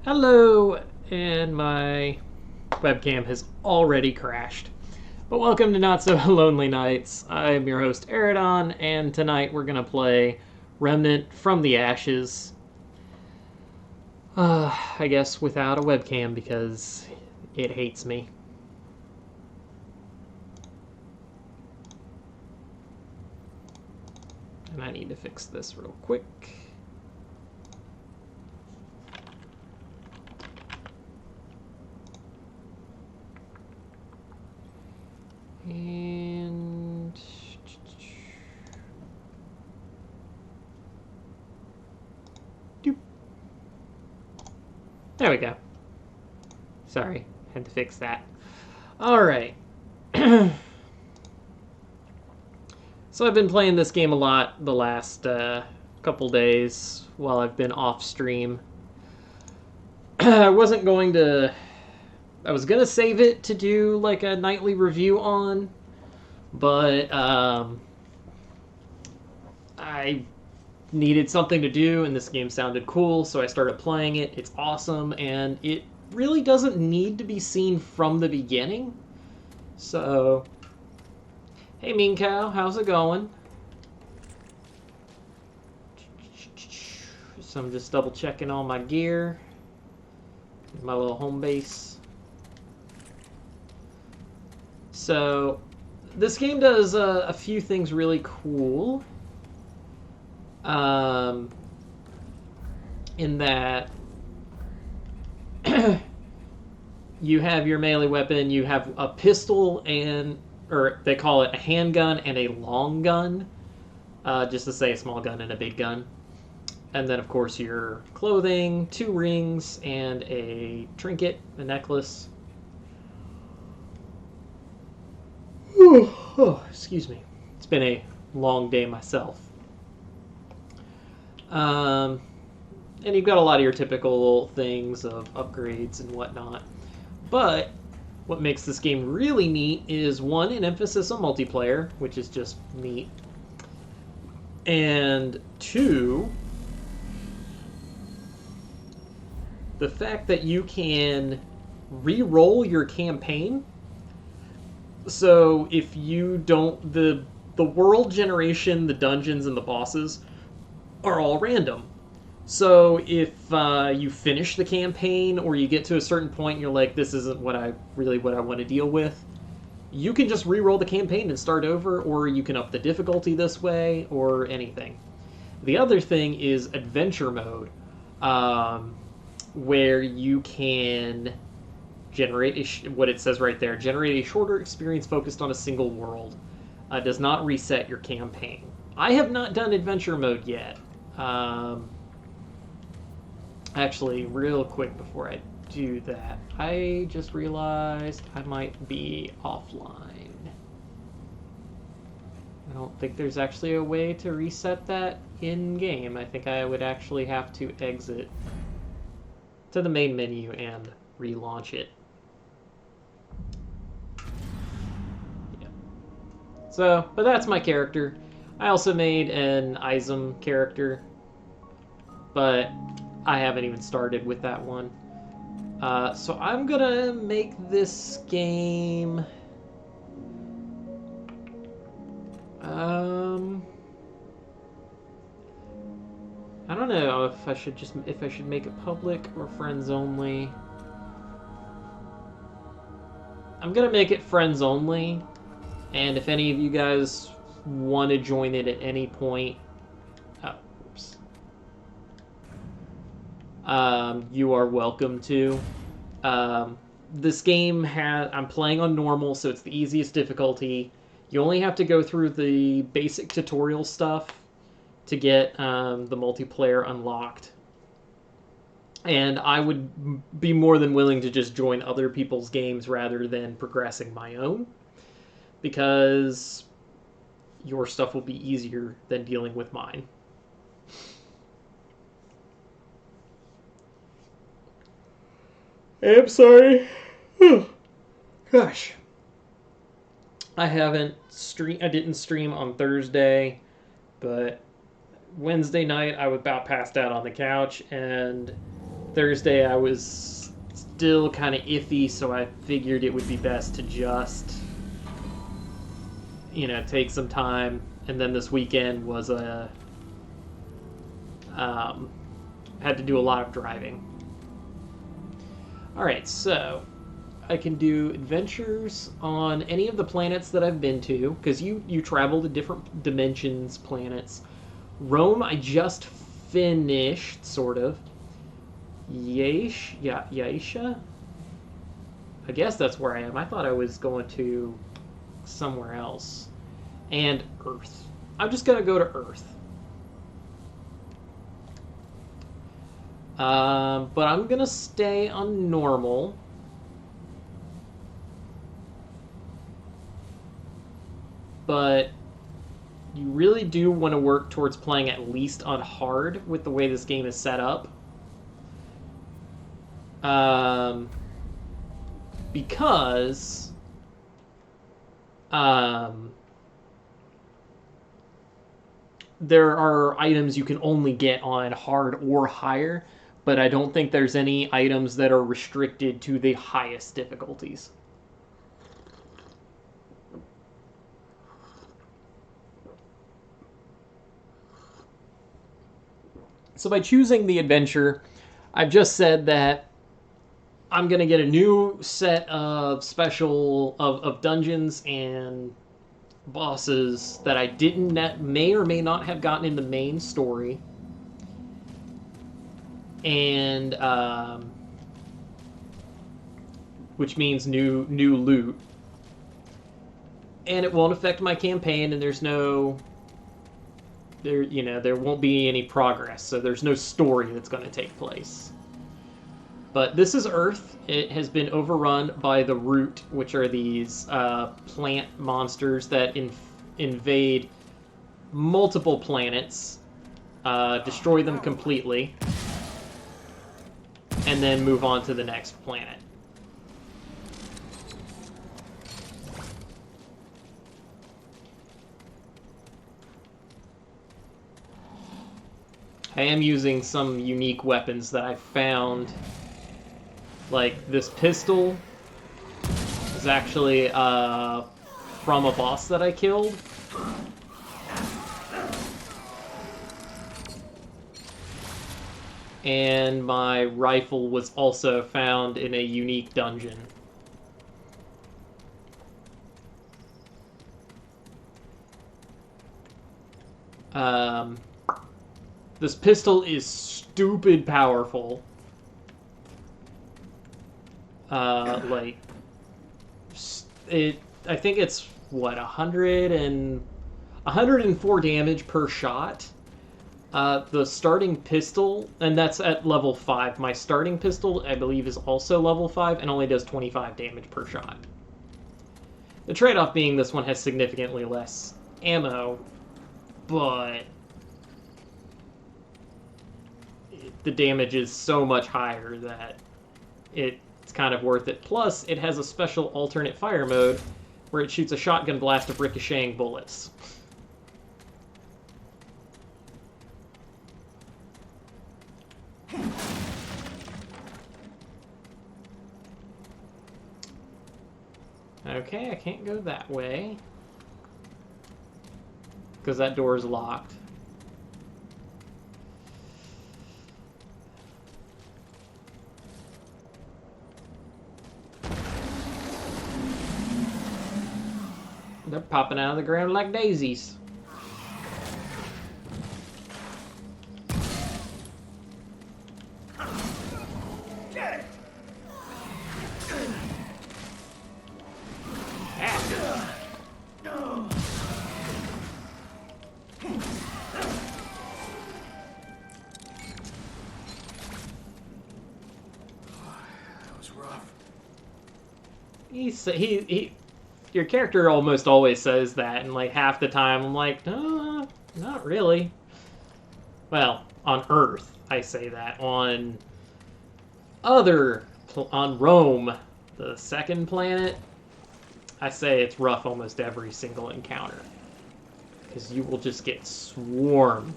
Hello, and my webcam has already crashed. But welcome to Not So Lonely Nights. I'm your host, Eridon, and tonight we're going to play Remnant from the Ashes. I guess without a webcam because it hates me. And I need to fix this real quick. And doop. There we go. Sorry, had to fix that. All right. So I've been playing this game a lot the last couple days while I've been off stream. I was going to save it to do like a nightly review on, but I needed something to do and this game sounded cool, so I started playing it. It's awesome, and it really doesn't need to be seen from the beginning. So, hey Mean Cow, how's it going? So I'm just double checking all my gear. My little home base. So, this game does a few things really cool. In that you have your melee weapon, you have a pistol or they call it a handgun and a long gun, just to say a small gun and a big gun. And then, of course, your clothing, 2 rings, and a trinket, a necklace. Excuse me. It's been a long day myself. And you've got a lot of your typical things of upgrades and whatnot. But what makes this game really neat is, one, an emphasis on multiplayer, which is just neat. And 2, the fact that you can re-roll your campaign. So if you don't, the world generation, the dungeons, and the bosses are all random. So if you finish the campaign or you get to a certain point and you're like, this isn't what I want to deal with, you can just re-roll the campaign and start over, or you can up the difficulty this way, or anything. The other thing is adventure mode, where you can generate what it says right there, generate a shorter experience focused on a single world. Does not reset your campaign. I have not done adventure mode yet. Actually, real quick before I do that, I just realized I might be offline. I don't think there's actually a way to reset that in-game. I think I would actually have to exit to the main menu and relaunch it. Yeah. So, but that's my character. I also made an Isam character, but I haven't even started with that one. So I'm gonna make this game. I don't know if I should make it public or friends only. I'm gonna make it friends only, and if any of you guys want to join it at any point, oops. You are welcome to. This game I'm playing on normal, so it's the easiest difficulty. You only have to go through the basic tutorial stuff to get the multiplayer unlocked. And I would be more than willing to just join other people's games rather than progressing my own, because your stuff will be easier than dealing with mine. I'm sorry. Gosh. I didn't stream on Thursday, but Wednesday night I was about passed out on the couch, and Thursday I was still kind of iffy, so I figured it would be best to just, take some time. And then this weekend was had to do a lot of driving. Alright, so I can do adventures on any of the planets that I've been to, because you travel to different dimensions planets. Rome, I just finished, sort of. Yaisha? I guess that's where I am. I thought I was going to somewhere else. And Earth. I'm just going to go to Earth. But I'm going to stay on normal. But you really do want to work towards playing at least on hard with the way this game is set up. Because there are items you can only get on hard or higher, but I don't think there's any items that are restricted to the highest difficulties. So by choosing the adventure, I've just said that I'm going to get a new set of of dungeons and bosses that I may or may not have gotten in the main story. And which means new loot. And it won't affect my campaign, and there won't be any progress, so there's no story that's going to take place. But this is Earth. It has been overrun by the Root, which are these plant monsters that invade multiple planets, destroy them completely, and then move on to the next planet. I am using some unique weapons that I found. Like, this pistol is actually from a boss that I killed. And my rifle was also found in a unique dungeon. This pistol is stupid powerful. I think it's, 104 damage per shot. The starting pistol, and that's at level 5. My starting pistol, I believe, is also level 5 and only does 25 damage per shot. The trade-off being this one has significantly less ammo, but the damage is so much higher that it's kind of worth it. Plus, it has a special alternate fire mode where it shoots a shotgun blast of ricocheting bullets. Okay, I can't go that way because that door is locked. They're popping out of the ground like daisies. Your character almost always says that, and like half the time I'm like, no, not really. Well, on Earth, I say that. On Rome, the second planet, I say it's rough almost every single encounter. Because you will just get swarmed.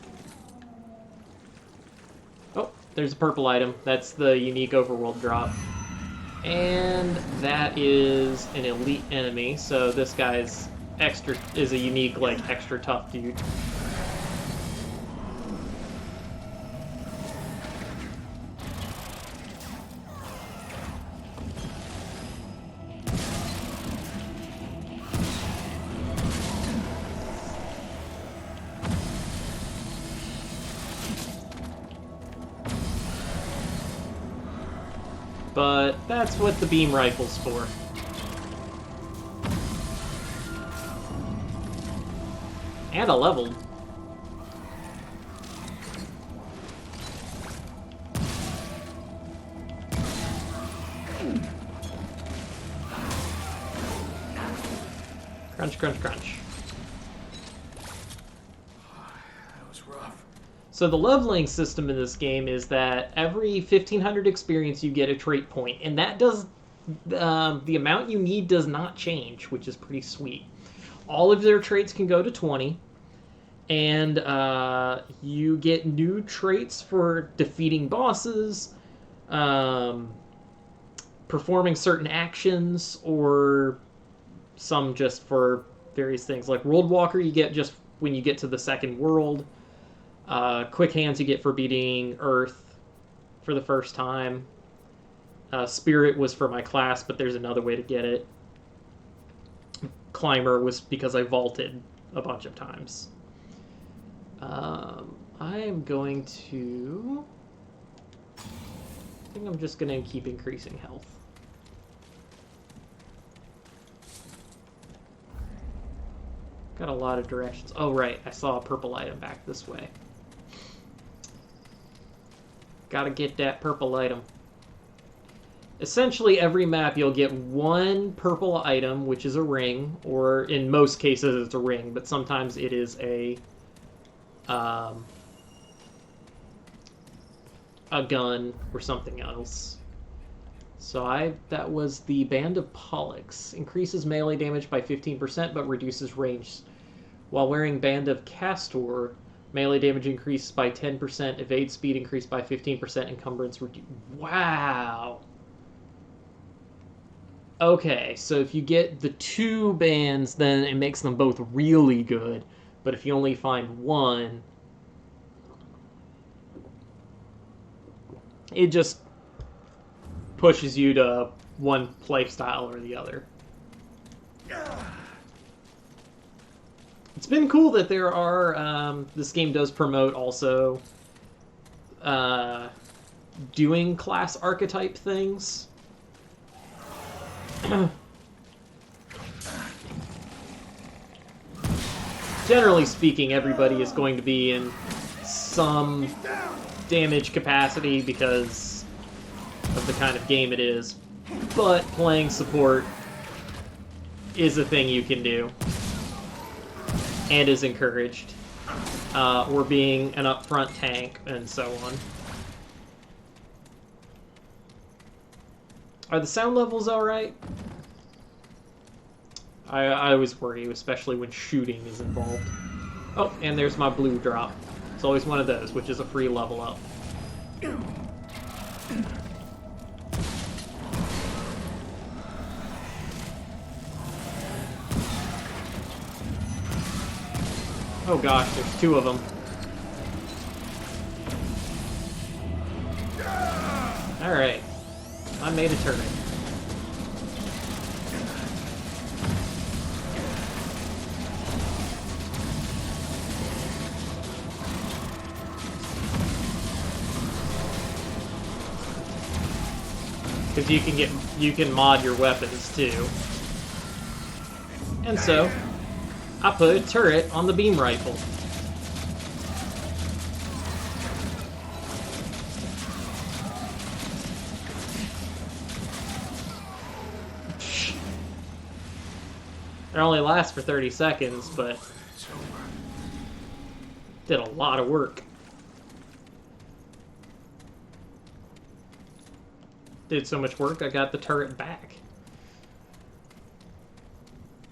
Oh, there's a purple item. That's the unique overworld drop. And that is an elite enemy, so this guy's is a unique, like, extra tough dude. But that's what the beam rifle's for. And a leveled. Crunch, crunch, crunch. That was rough. So the leveling system in this game is that every 1500 experience you get a trait point, and that does the amount you need does not change, which is pretty sweet. All of their traits can go to 20, and you get new traits for defeating bosses, performing certain actions, or some just for various things. Like World Walker you get just when you get to the second world. Quick Hands you get for beating Earth for the first time. Spirit was for my class, but there's another way to get it. Climber was because I vaulted a bunch of times. I am going to... I think I'm just going to keep increasing health. Got a lot of directions. Oh, right. I saw a purple item back this way. Gotta get that purple item. Essentially, every map you'll get one purple item, which is a ring, or in most cases it's a ring, but sometimes it is a gun or something else. So that was the Band of Pollux. Increases melee damage by 15%, but reduces range. While wearing Band of Castor, melee damage increases by 10%, evade speed increased by 15%, encumbrance reduced. Wow! Okay, so if you get the two bands, then it makes them both really good. But if you only find one, it just pushes you to one playstyle or the other. It's been cool that there are, this game does promote also doing class archetype things. Generally speaking, everybody is going to be in some damage capacity because of the kind of game it is, but playing support is a thing you can do and is encouraged, or being an upfront tank and so on. Are the sound levels alright? I always worry, especially when shooting is involved. Oh, and there's my blue drop. It's always one of those, which is a free level up. Oh gosh, there's two of them. Alright. I made a turret. Because you can mod your weapons too. And so, I put a turret on the beam rifle. It only lasts for 30 seconds, but did a lot of work. Did so much work, I got the turret back.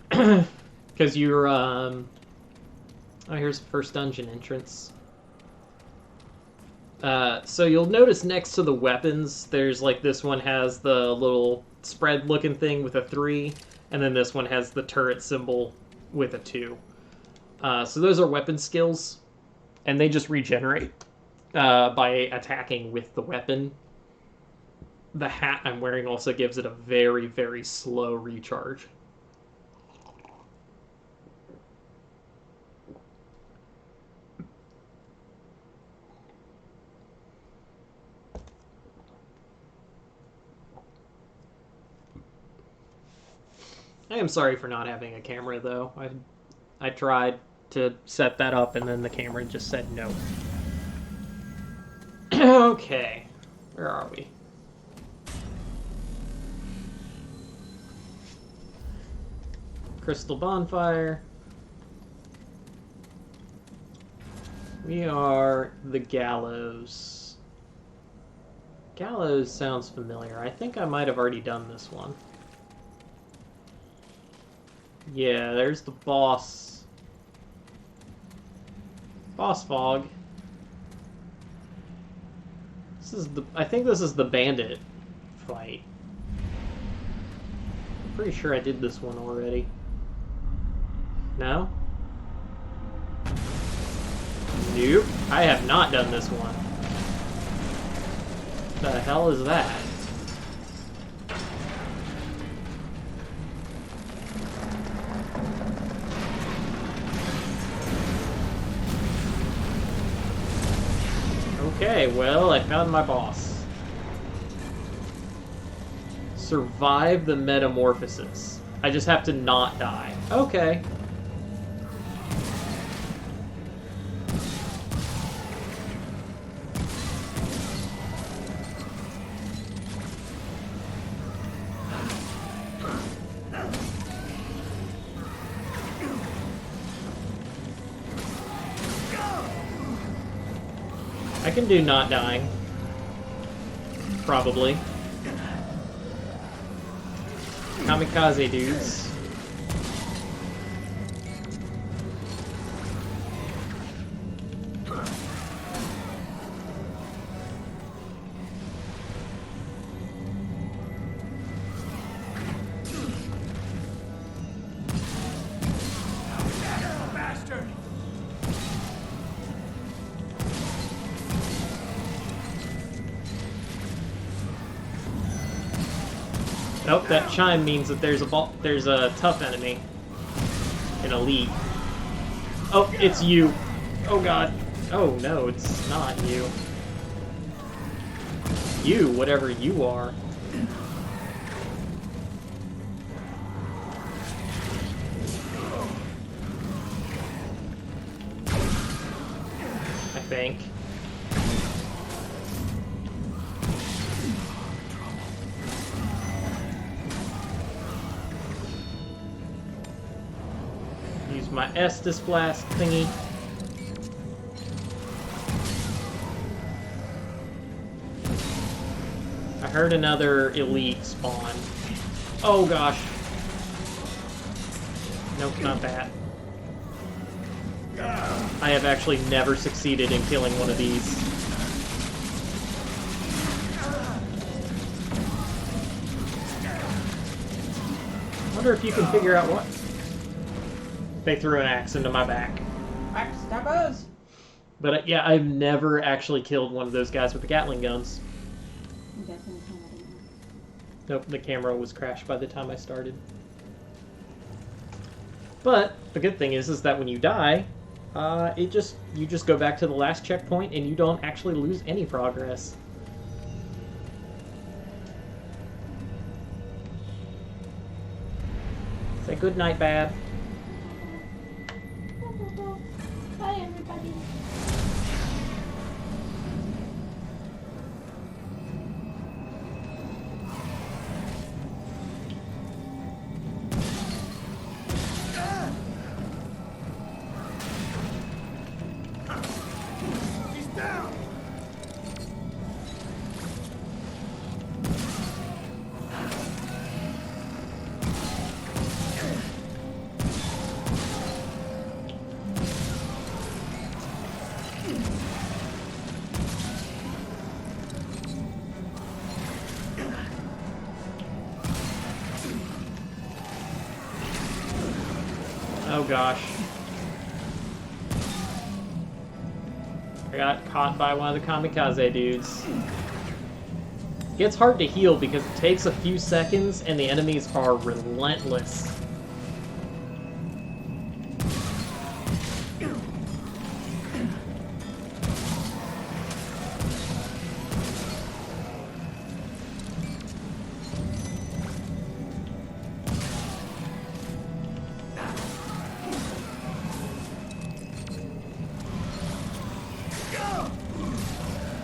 Because you're, oh, here's the first dungeon entrance. So you'll notice next to the weapons, there's like this one has the little spread looking thing with a 3, and then this one has the turret symbol with a 2. So those are weapon skills, and they just regenerate by attacking with the weapon. The hat I'm wearing also gives it a very, very slow recharge. I am sorry for not having a camera, though. I tried to set that up, and then the camera just said no. Okay, where are we? Crystal Bonfire. We are the Gallows. Gallows sounds familiar. I think I might have already done this one. Yeah, there's the boss. Boss Fog. I think this is the bandit fight. I'm pretty sure I did this one already. No? Nope. I have not done this one. What the hell is that? Okay, well, I found my boss. Survive the metamorphosis. I just have to not die. Okay. I can do not dying. Probably. Kamikaze dudes. Bastard! Oh, that chime means that there's a tough enemy. An elite. Oh, it's you. Oh god. Oh no, it's not you. You, whatever you are. I think. Use my Estus Blast thingy. I heard another elite spawn. Oh gosh. Nope, not that. I have actually never succeeded in killing one of these. I wonder if you can figure out what. They threw an axe into my back. Backstabbers! But yeah, I've never actually killed one of those guys with the Gatling guns. I'm guessing somebody else. Nope, the camera was crashed by the time I started. But the good thing is that when you die, you just go back to the last checkpoint and you don't actually lose any progress. Say good night, Bab. Bye, everybody. He's down! Oh gosh. I got caught by one of the kamikaze dudes. It's hard to heal because it takes a few seconds and the enemies are relentless.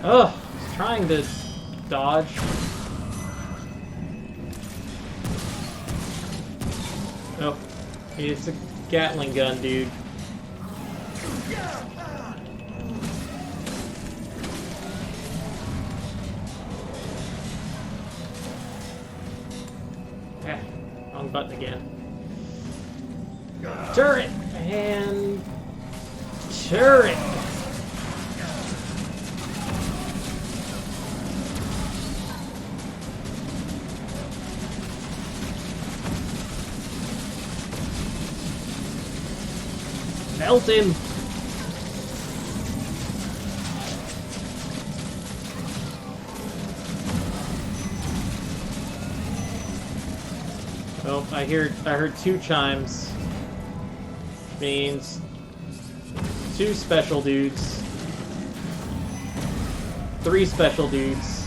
Ugh, just trying to dodge. Oh, it's a Gatling gun, dude. Ah, wrong button again. Turret! And... turret! Melt him! Oh, I heard two chimes. Which means two special dudes. Three special dudes.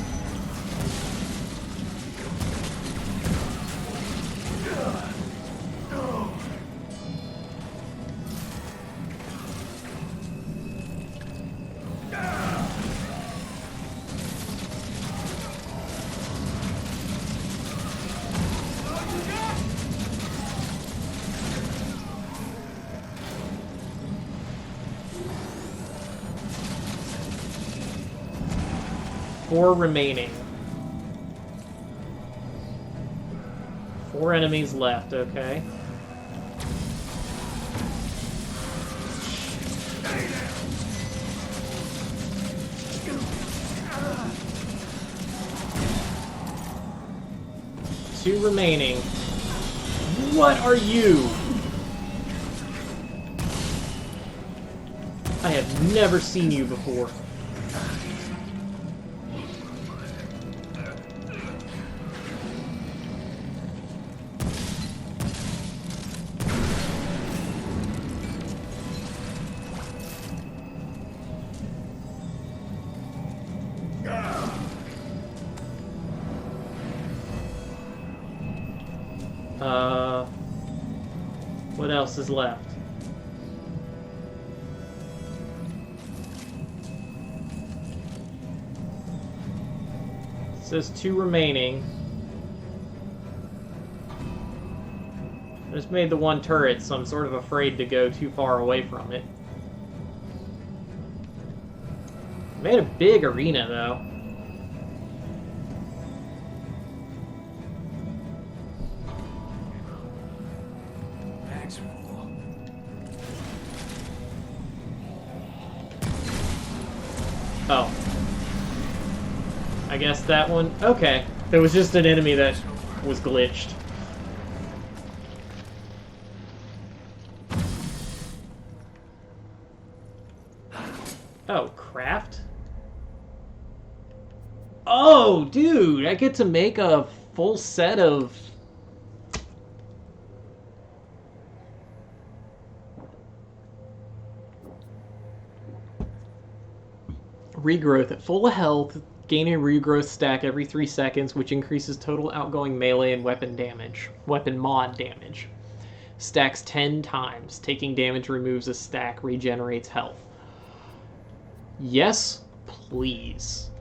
Four remaining. 4 enemies left, okay. Two remaining. What are you? I have never seen you before. What else is left? It says 2 remaining. I just made the one turret, so I'm sort of afraid to go too far away from it. Made a big arena, though. Bags full. Oh. I guess that one... okay. There was just an enemy that was glitched. Oh, craft? Oh, dude! I get to make a full set of... regrowth at full health. Gain a regrowth stack every 3 seconds, which increases total outgoing melee and weapon damage. Weapon mod damage. Stacks 10 times. Taking damage removes a stack, regenerates health. Yes, please.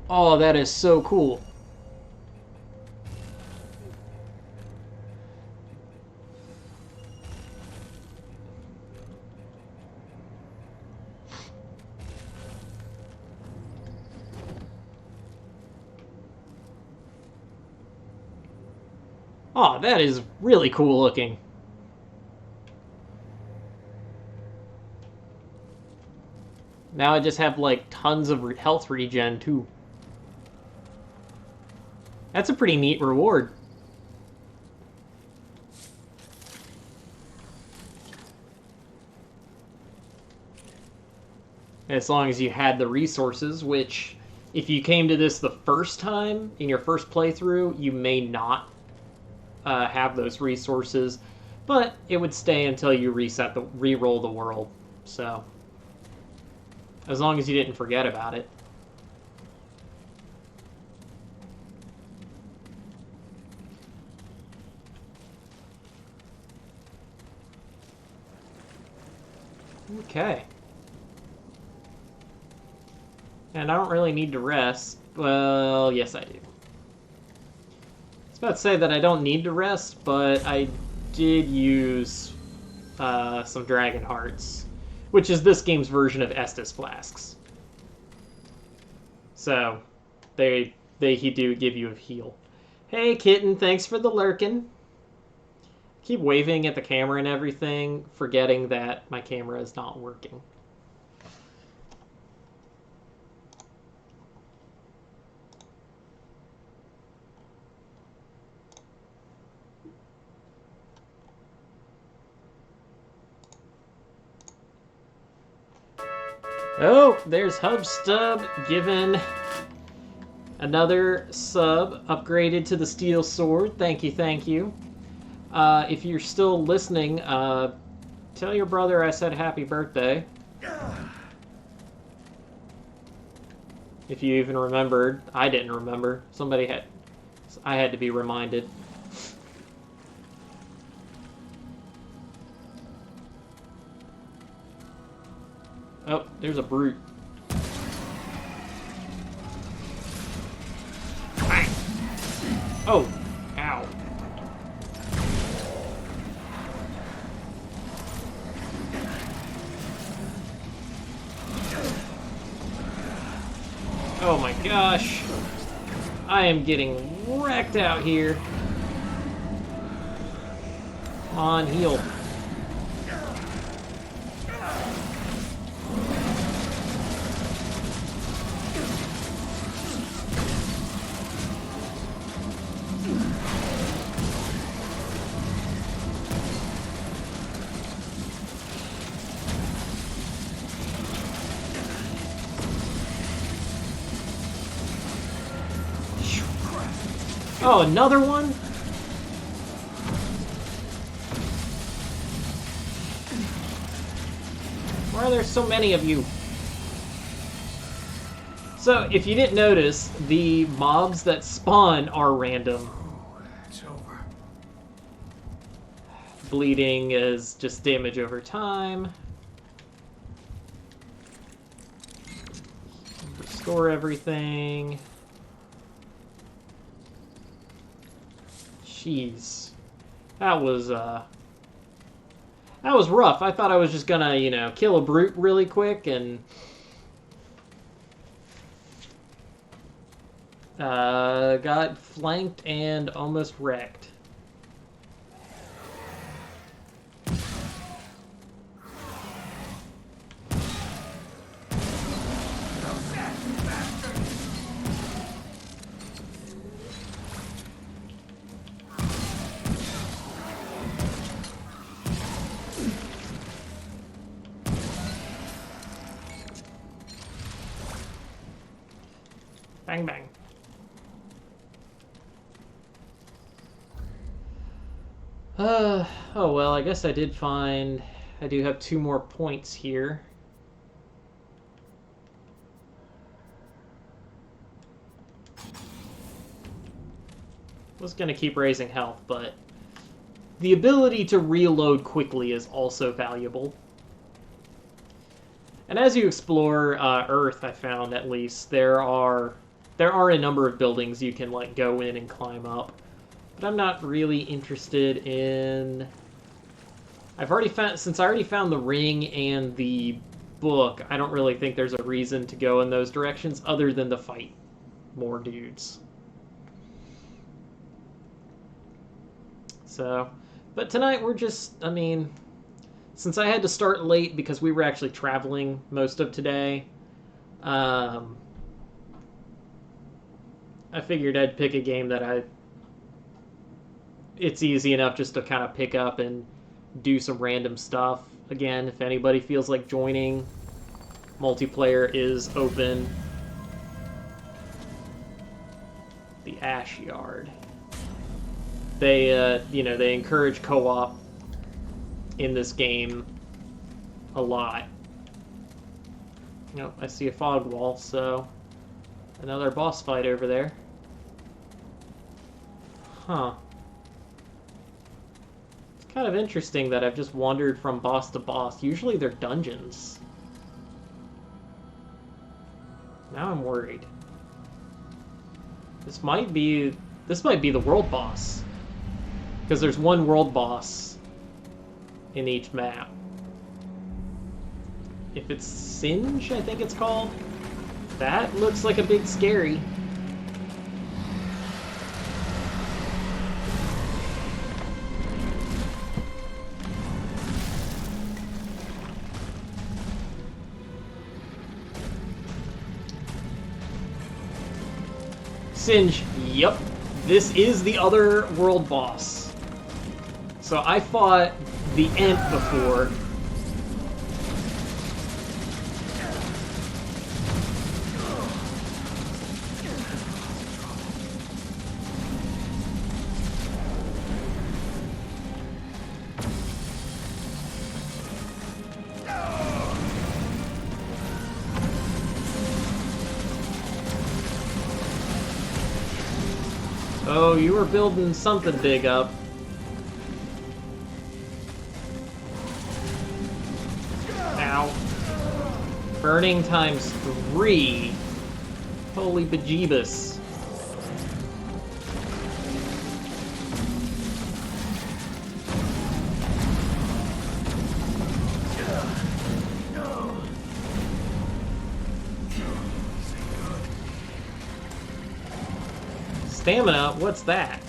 Oh, that is so cool. Oh, that is really cool looking. Now I just have, like, tons of health regen, too. That's a pretty neat reward. As long as you had the resources, which, if you came to this the first time in your first playthrough, you may not have those resources, but it would stay until you re-roll the world. So, as long as you didn't forget about it. Okay. And I don't really need to rest. Well, yes, I do. I was about to say that I don't need to rest, but I did use some Dragon Hearts, which is this game's version of Estus Flasks. So, they do give you a heal. Hey, kitten, thanks for the lurkin'. Keep waving at the camera and everything, forgetting that my camera is not working. Oh, there's Hubstub giving another sub upgraded to the steel sword. Thank you, thank you. If you're still listening, tell your brother I said happy birthday. If you even remembered. I didn't remember. I had to be reminded. Oh, there's a brute. Oh, ow. Oh my gosh. I am getting wrecked out here. Come on, heal. Oh, another one? Why are there so many of you? So, if you didn't notice, the mobs that spawn are random. It's over. Bleeding is just damage over time. Restore everything. Jeez. That was rough. I thought I was just gonna, kill a brute really quick and got flanked and almost wrecked. Bang, bang. Oh well, I guess I do have 2 more points here. Was gonna keep raising health, but the ability to reload quickly is also valuable. And as you explore Earth, I found at least there are a number of buildings you can go in and climb up. But I'm not really interested in. Since I already found the ring and the book, I don't really think there's a reason to go in those directions other than to fight more dudes. So, but tonight we're just, since I had to start late because we were actually traveling most of today, I figured I'd pick a game that it's easy enough just to kind of pick up and do some random stuff. Again, if anybody feels like joining, multiplayer is open. The Ash Yard. They, they encourage co-op in this game a lot. I see a fog wall, so another boss fight over there. Huh. It's kind of interesting that I've just wandered from boss to boss. Usually they're dungeons. Now I'm worried. This might be the world boss. Because there's one world boss in each map. If it's Singe, I think it's called. That looks like a big scary. Singe, yep. This is the other world boss. So I fought the Ent before. Oh, you were building something big up. Ow. Burning times 3. Holy bejeebus. Stamina? What's that?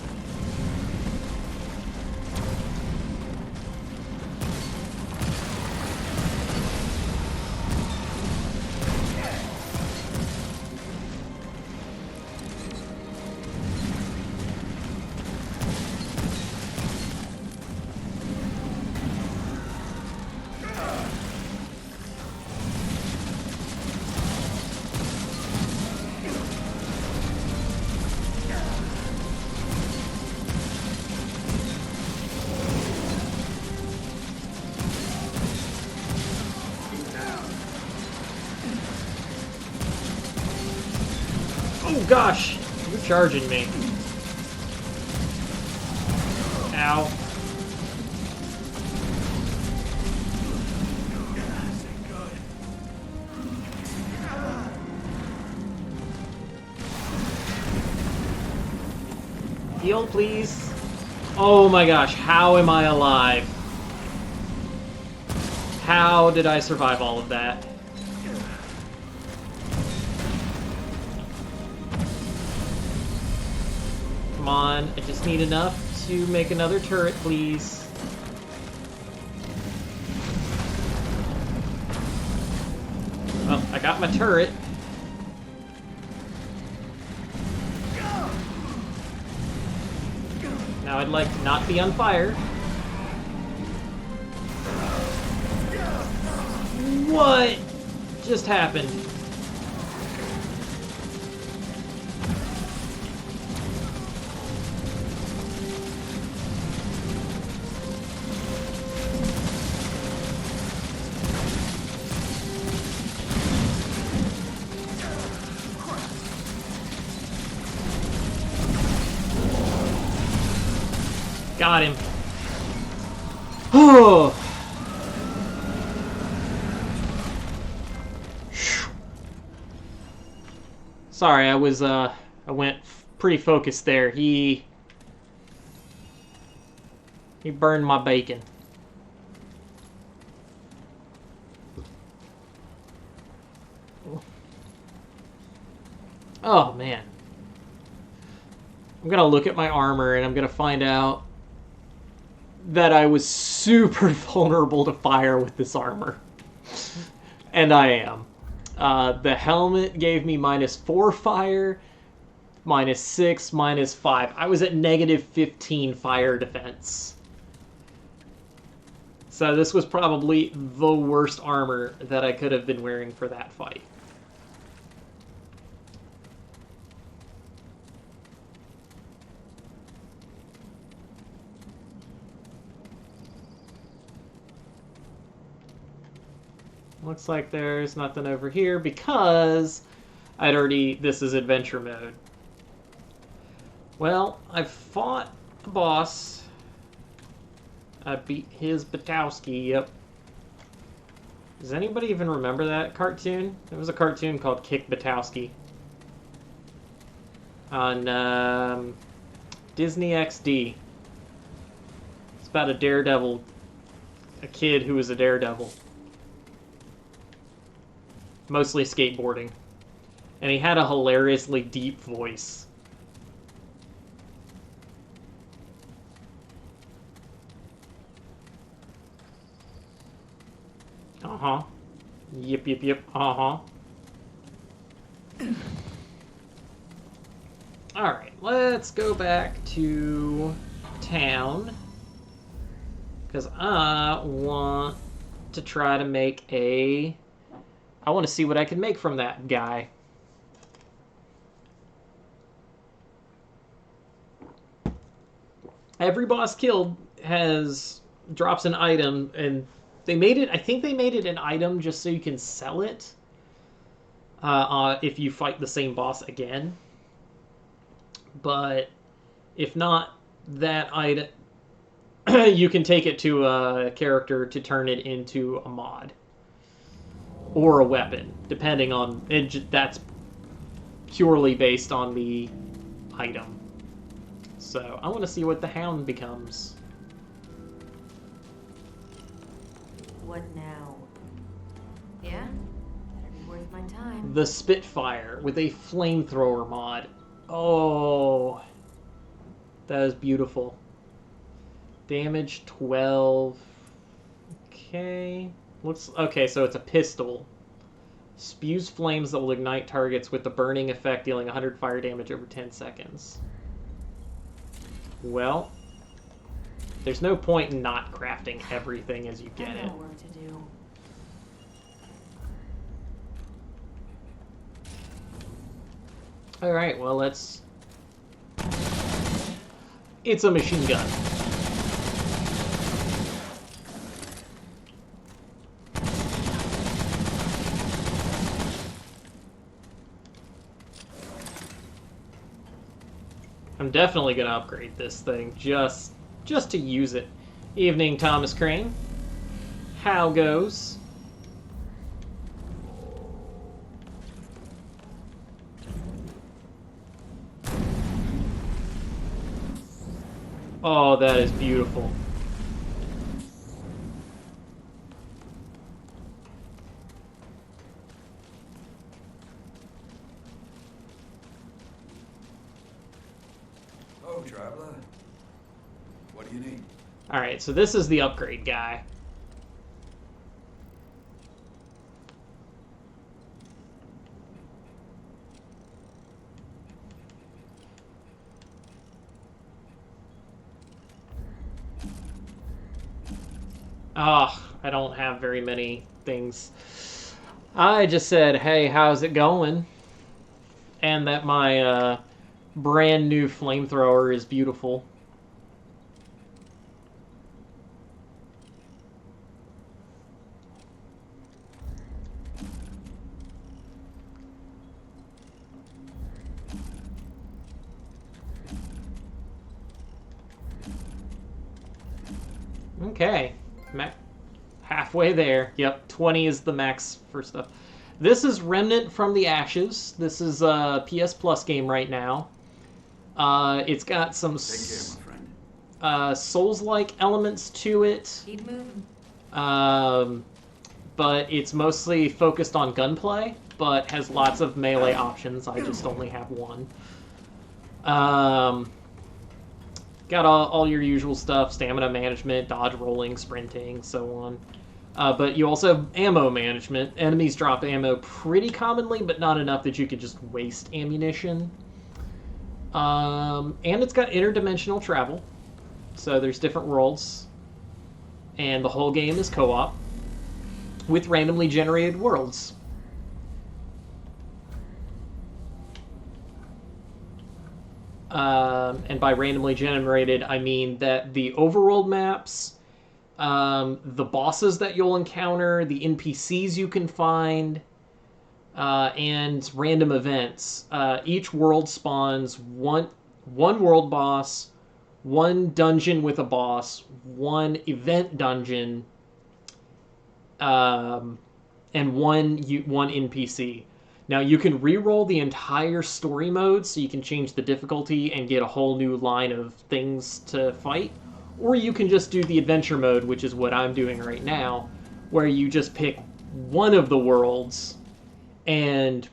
Oh gosh! You're charging me. Ow. Heal, please. Oh my gosh, how am I alive? How did I survive all of that? Come on, I just need enough to make another turret, please. Well, I got my turret. Now I'd like to not be on fire. What just happened? Got him. Oh. Sorry, I went pretty focused there. He burned my bacon. Oh man. I'm gonna look at my armor and I'm gonna find out that I was super vulnerable to fire with this armor. And I am. The helmet gave me -4 fire. -6, -5. I was at -15 fire defense. So this was probably the worst armor that I could have been wearing for that fight. Looks like there's nothing over here because I'd already... This is adventure mode. Well, I've fought the boss. I beat his Batowski, yep. Does anybody even remember that cartoon? There was a cartoon called Kick Batowski on Disney XD. It's about a daredevil, a kid who was a daredevil. Mostly skateboarding. And he had a hilariously deep voice. Uh-huh. Yep, yep, yep. Uh-huh. Alright, let's go back to town. Because I want to try to make a... I want to see what I can make from that guy. Every boss killed drops an item, and they made it... I think they made it an item just so you can sell it if you fight the same boss again. But if not, that item... you can take it to a character to turn it into a mod. Or a weapon, depending on... that's purely based on the item. So, I want to see what the Hound becomes. What now? Yeah? Better be worth my time. The Spitfire with a flamethrower mod. Oh, that is beautiful. Damage 12. Okay. Okay, so it's a pistol. Spews flames that will ignite targets with the burning effect, dealing 100 fire damage over 10 seconds. Well, there's no point in not crafting everything as you get it. Work to do. Alright, well, let's... It's a machine gun. I'm definitely going to upgrade this thing just to use it. Evening, Thomas Crane. How goes? Oh, that is beautiful. Oh, traveler. What do you need? Alright, so this is the upgrade guy. Oh, I don't have very many things. I just said, hey, how's it going? And that my brand new flamethrower is beautiful. Okay. Halfway there. Yep, 20 is the max for stuff. This is Remnant from the Ashes. This is a PS Plus game right now. It's got some Take care, my friend. Souls-like elements to it. Keep moving. But it's mostly focused on gunplay, but has lots of melee options. I just only have one. Got all your usual stuff, stamina management, dodge rolling, sprinting, so on. But you also have ammo management. Enemies drop ammo pretty commonly, but not enough that you could just waste ammunition. And it's got interdimensional travel. So there's different worlds. And the whole game is co-op with randomly generated worlds. And by randomly generated, I mean that the overworld maps, the bosses that you'll encounter, the NPCs you can find, and random events. Each world spawns one world boss, one dungeon with a boss, one event dungeon, and one NPC. Now, you can re-roll the entire story mode, so you can change the difficulty and get a whole new line of things to fight. Or you can just do the adventure mode, which is what I'm doing right now, where you just pick one of the worlds and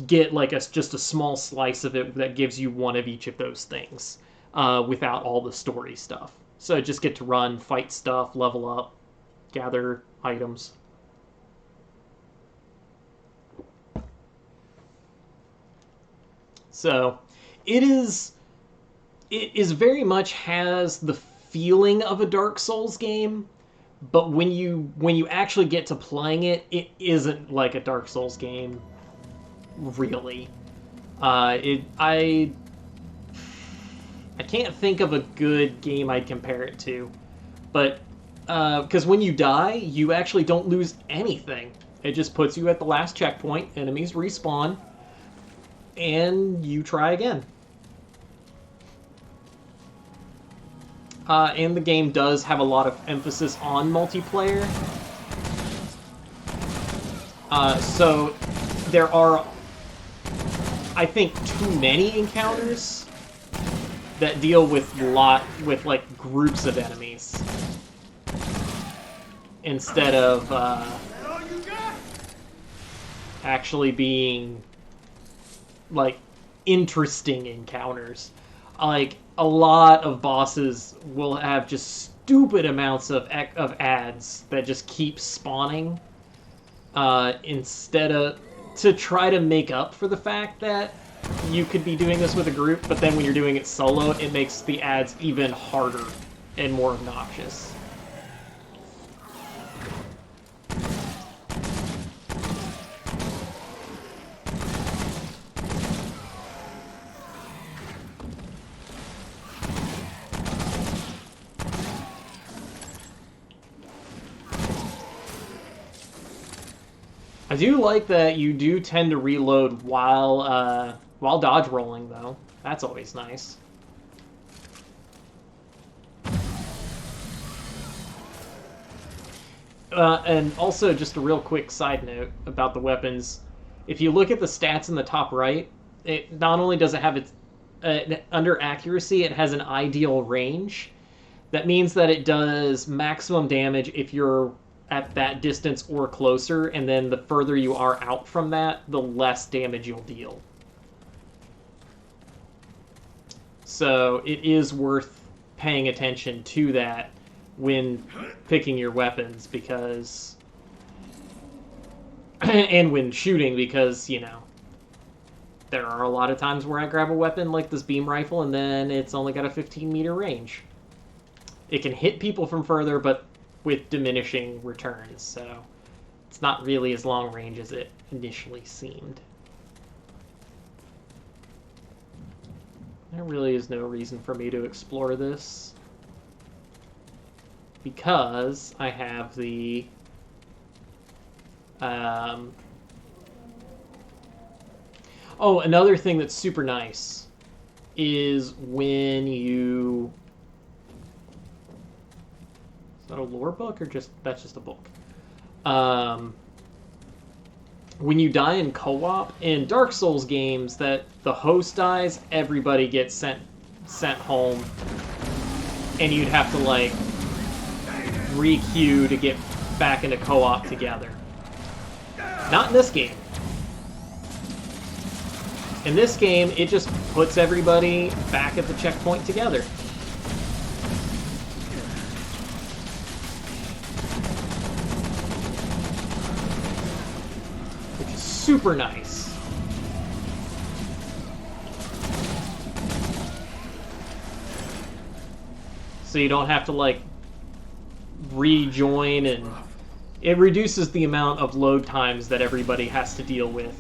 get like just a small slice of it that gives you one of each of those things without all the story stuff. So just get to run, fight stuff, level up, gather items. So it is very much has the feeling of a Dark Souls game, but when you actually get to playing it, it isn't like a Dark Souls game, really. I can't think of a good game I'd compare it to, but because when you die, you actually don't lose anything. It just puts you at the last checkpoint, enemies respawn, and you try again. And the game does have a lot of emphasis on multiplayer. So there are, I think, too many encounters that deal with like groups of enemies instead of actually being like interesting encounters. Like a lot of bosses will have just stupid amounts of ads that just keep spawning instead of to try to make up for the fact that you could be doing this with a group, but then when you're doing it solo, it makes the ads even harder and more obnoxious. I do like that you do tend to reload while dodge rolling, though. That's always nice. And also, just a real quick side note about the weapons. If you look at the stats in the top right, it not only does it have its under accuracy, it has an ideal range. That means that it does maximum damage if you're at that distance or closer, and then the further you are out from that, the less damage you'll deal. So it is worth paying attention to that when picking your weapons, because and when shooting, because, you know, there are a lot of times where I grab a weapon like this beam rifle and then it's only got a 15-meter range. It can hit people from further, but with diminishing returns, so it's not really as long range as it initially seemed. There really is no reason for me to explore this, because I have the oh, another thing that's super nice is when you... Is that a lore book, or that's just a book? When you die in co-op, in Dark Souls games, that the host dies, everybody gets sent home, and you'd have to, like, re-queue to get back into co-op together. Not in this game. In this game, it just puts everybody back at the checkpoint together. Which is super nice. so you don't have to like rejoin, and it reduces the amount of load times that everybody has to deal with.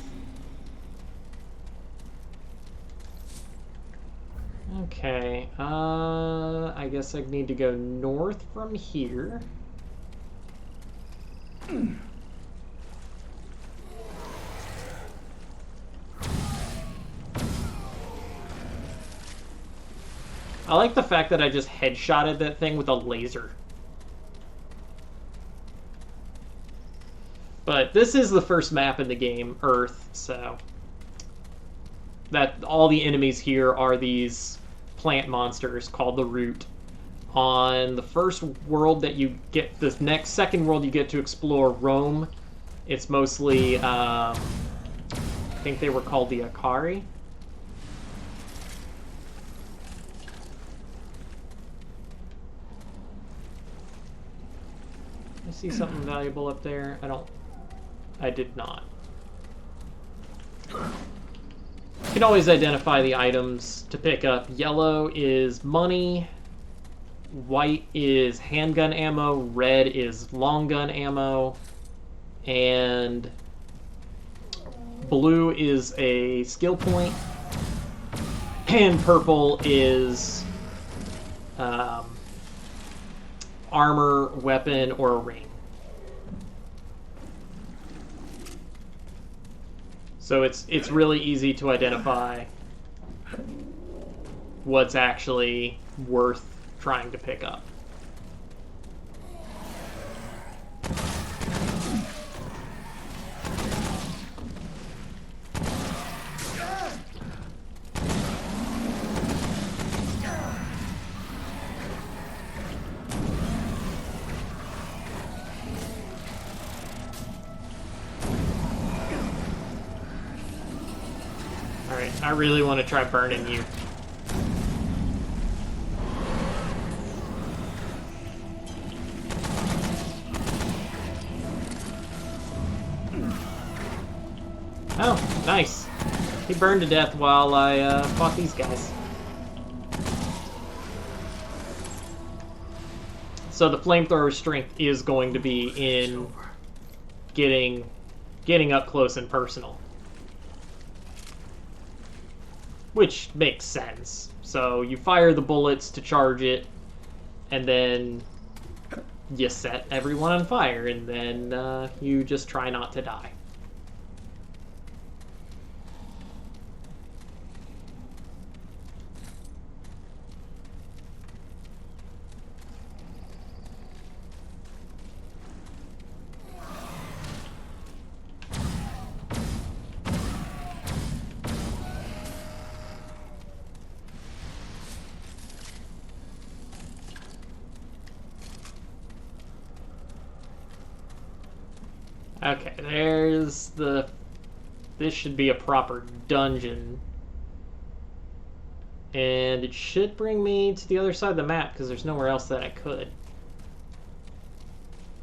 Okay, I guess I need to go north from here. I like the fact that I just headshotted that thing with a laser. But this is the first map in the game, Earth, so that all the enemies here are these plant monsters called the Root. On the first world that you get, this second world you get to explore, Rome, it's mostly, I think they were called the Akari. I see something valuable up there. I did not. You can always identify the items to pick up. Yellow is money. White is handgun ammo. Red is long gun ammo. And blue is a skill point. And purple is armor, weapon, or a ring. So it's really easy to identify what's actually worth trying to pick up. Alright, I really want to try burning you. Oh, nice. He burned to death while I fought these guys. So the flamethrower strength is going to be in getting up close and personal. Which makes sense. So you fire the bullets to charge it, and then you set everyone on fire, and then you just try not to die. Okay, there's the... This should be a proper dungeon. And it should bring me to the other side of the map, because there's nowhere else that I could.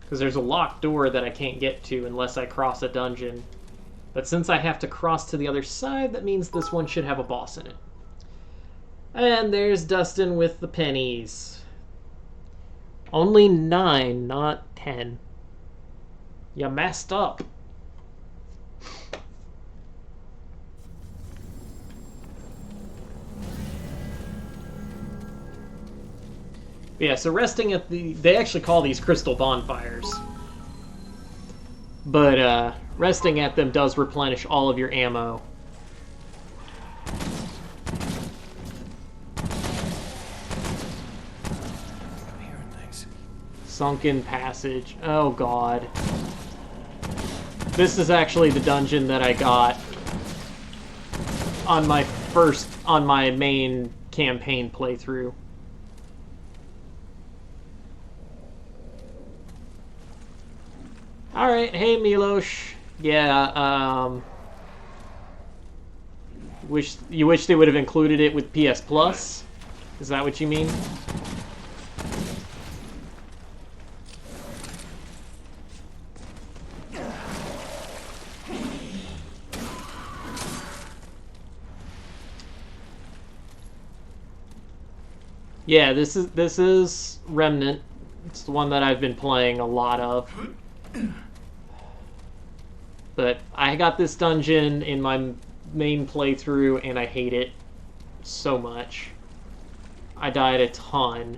Because there's a locked door that I can't get to unless I cross a dungeon. But since I have to cross to the other side, that means this one should have a boss in it. And there's Dustin with the pennies. Only 9, not 10. You messed up. Yeah, so resting at the... They actually call these crystal bonfires. But resting at them does replenish all of your ammo. I'm hearing things. Sunken passage. Oh god. This is actually the dungeon that I got on my main campaign playthrough. Alright, hey Milosh. Yeah, you wish they would have included it with PS Plus? Is that what you mean? Yeah, this is Remnant. It's the one that I've been playing a lot of. But I got this dungeon in my main playthrough, and I hate it so much. I died a ton.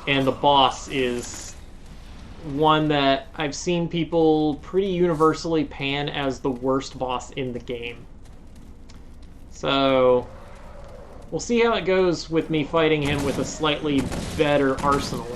And the boss is one that I've seen people pretty universally pan as the worst boss in the game. So we'll see how it goes with me fighting him with a slightly better arsenal.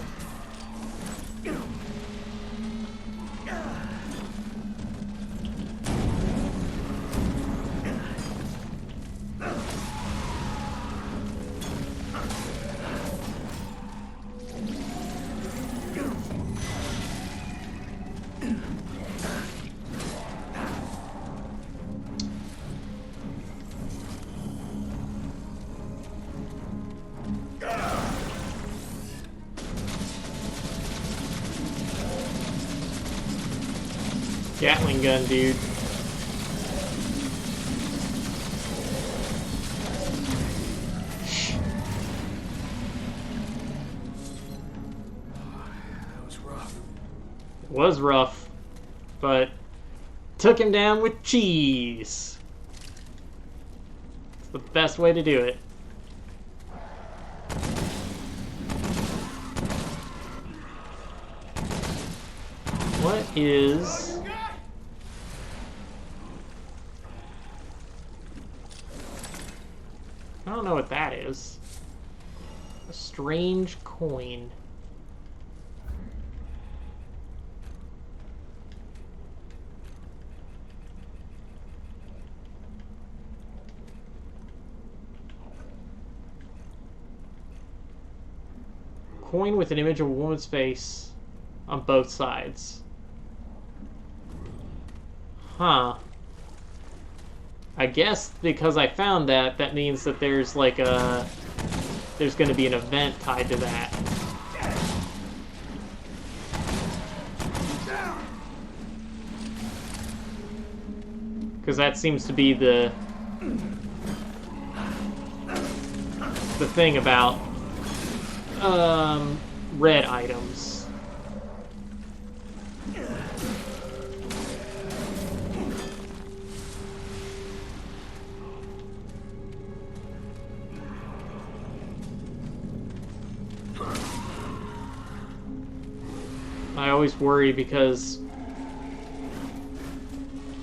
Gatling gun, dude. That was rough. It was rough, but took him down with cheese. It's the best way to do it. What is... I don't know what that is. A strange coin. Coin with an image of a woman's face on both sides. Huh. I guess because I found that, that means that there's like a... there's going to be an event tied to that. Because that seems to be the thing about red items. I always worry because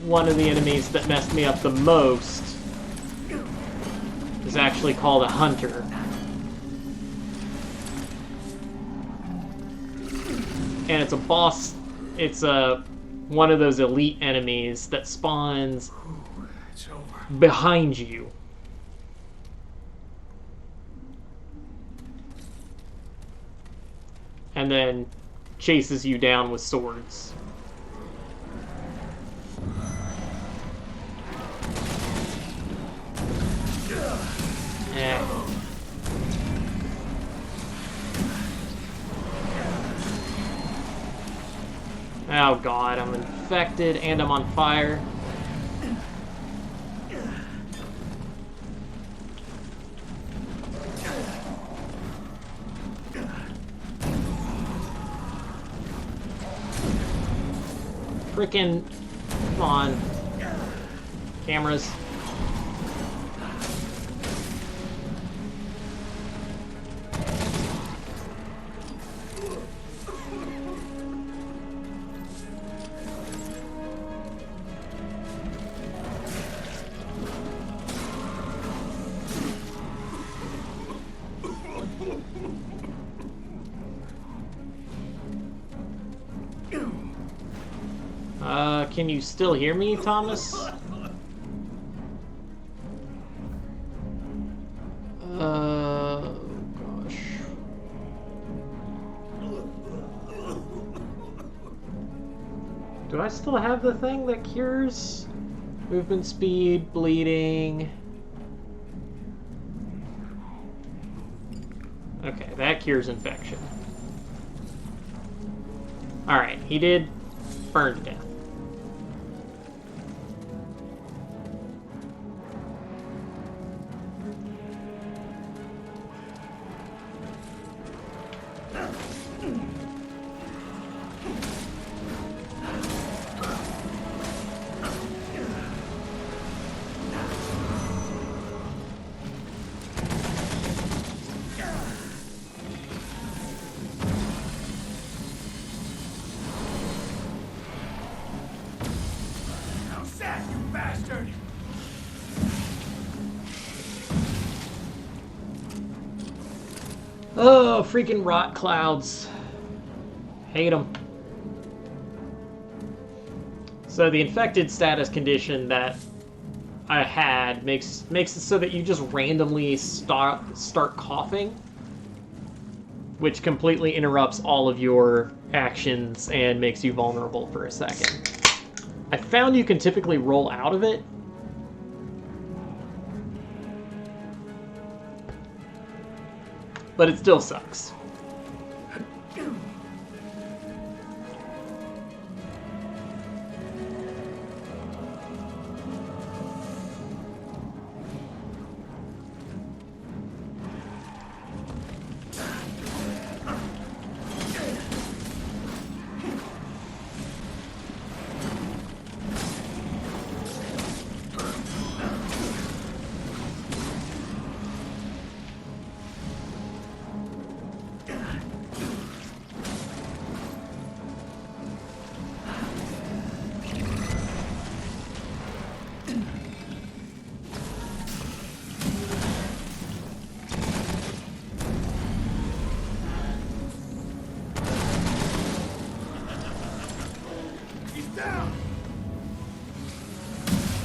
one of the enemies that messed me up the most is actually called a hunter. And it's a boss, it's one of those elite enemies that spawns It's over. behind you. And then chases you down with swords. Eh. Oh god, I'm infected and I'm on fire. Frickin', come on. Cameras. Can you still hear me, Thomas? Gosh. Do I still have the thing that cures movement speed, bleeding? Okay, that cures infection. Alright, he did burn to death. How's that, you bastard? Oh, freaking rot clouds. Hate them. So the infected status condition that I had makes it so that you just randomly start coughing, which completely interrupts all of your actions and makes you vulnerable for a second. I found you can typically roll out of it. But it still sucks.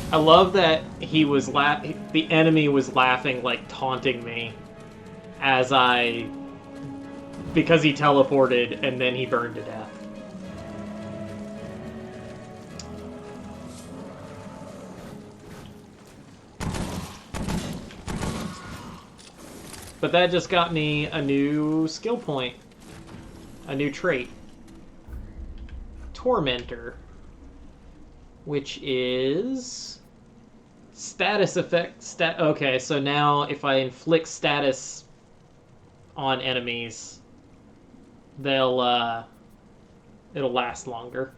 I love that he was the enemy was laughing, like taunting me as because he teleported and then he burned to death. But that just got me a new skill point, a new trait. Tormentor, which is status effect. Okay, so now if I inflict status on enemies, it'll last longer.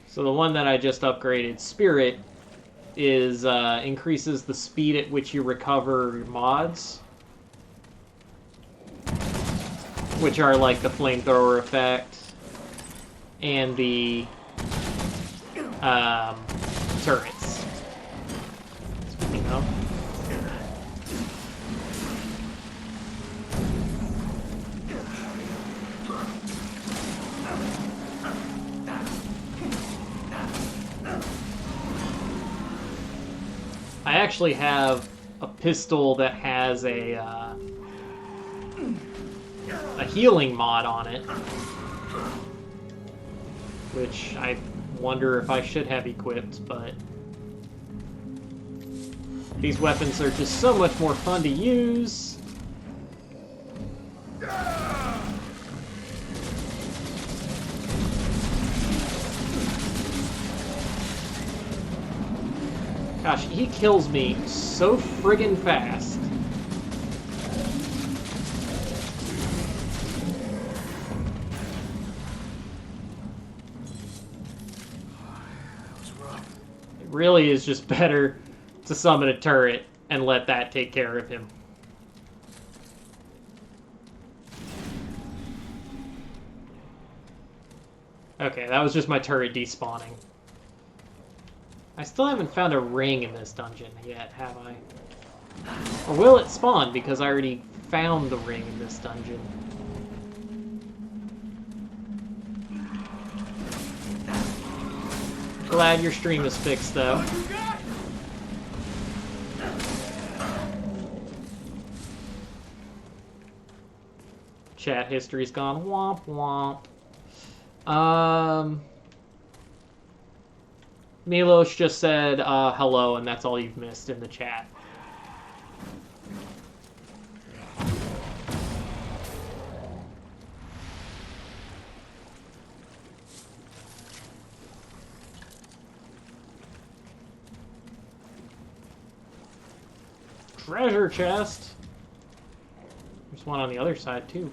So the one that I just upgraded, Spirit, is increases the speed at which you recover mods, which are like the flamethrower effect and the turrets. Speaking of. I actually have a pistol that has a healing mod on it, which I wonder if I should have equipped, but these weapons are just so much more fun to use. Gosh, he kills me so friggin' fast. It really is just better to summon a turret and let that take care of him. Okay, that was just my turret despawning. I still haven't found a ring in this dungeon yet, have I? Or will it spawn because I already found the ring in this dungeon? Glad your stream is fixed, though. Chat history's gone womp womp. Milos just said hello, and that's all you've missed in the chat. Treasure chest. There's one on the other side, too.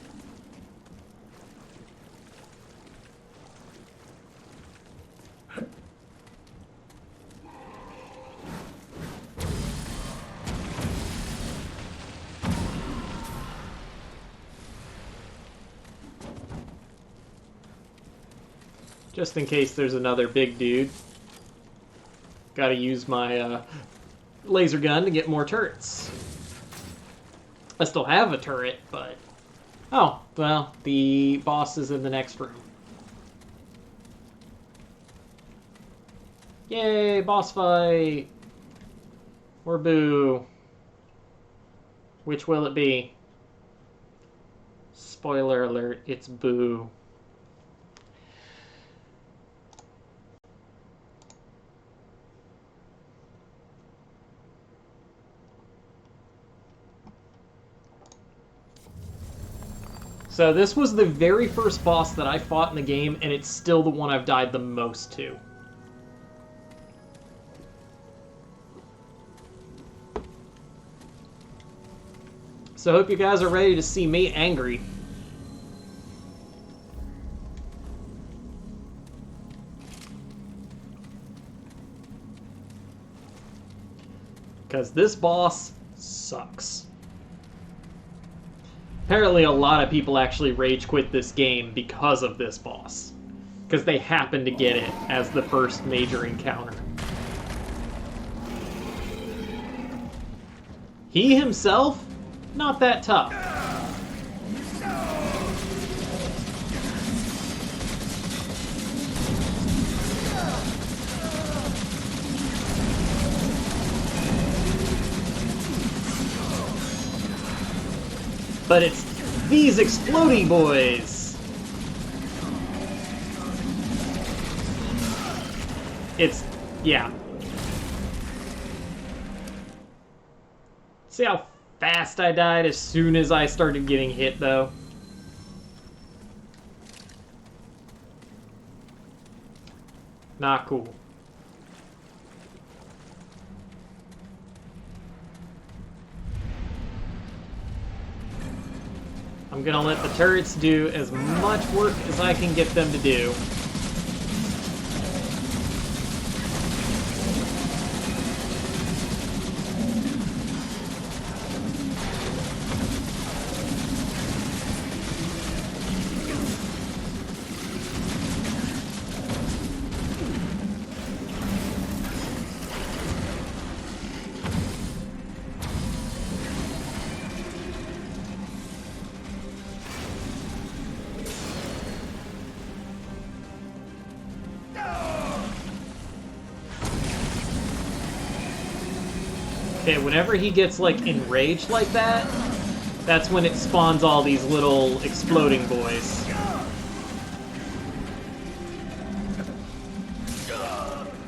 Just in case there's another big dude. Gotta use my laser gun to get more turrets. I still have a turret, but... Oh, well, the boss is in the next room. Yay, boss fight! Or boo. Which will it be? Spoiler alert, it's boo. So this was the very first boss that I fought in the game, and it's still the one I've died the most to. So I hope you guys are ready to see me angry. Because this boss sucks. Apparently a lot of people actually rage quit this game because of this boss. Because they happened to get it as the first major encounter. He himself, not that tough. But it's these exploding boys. It's, yeah. See how fast I died as soon as I started getting hit, though? Not cool. I'm gonna let the turrets do as much work as I can get them to do. Okay, whenever he gets, like, enraged like that, that's when it spawns all these little exploding boys.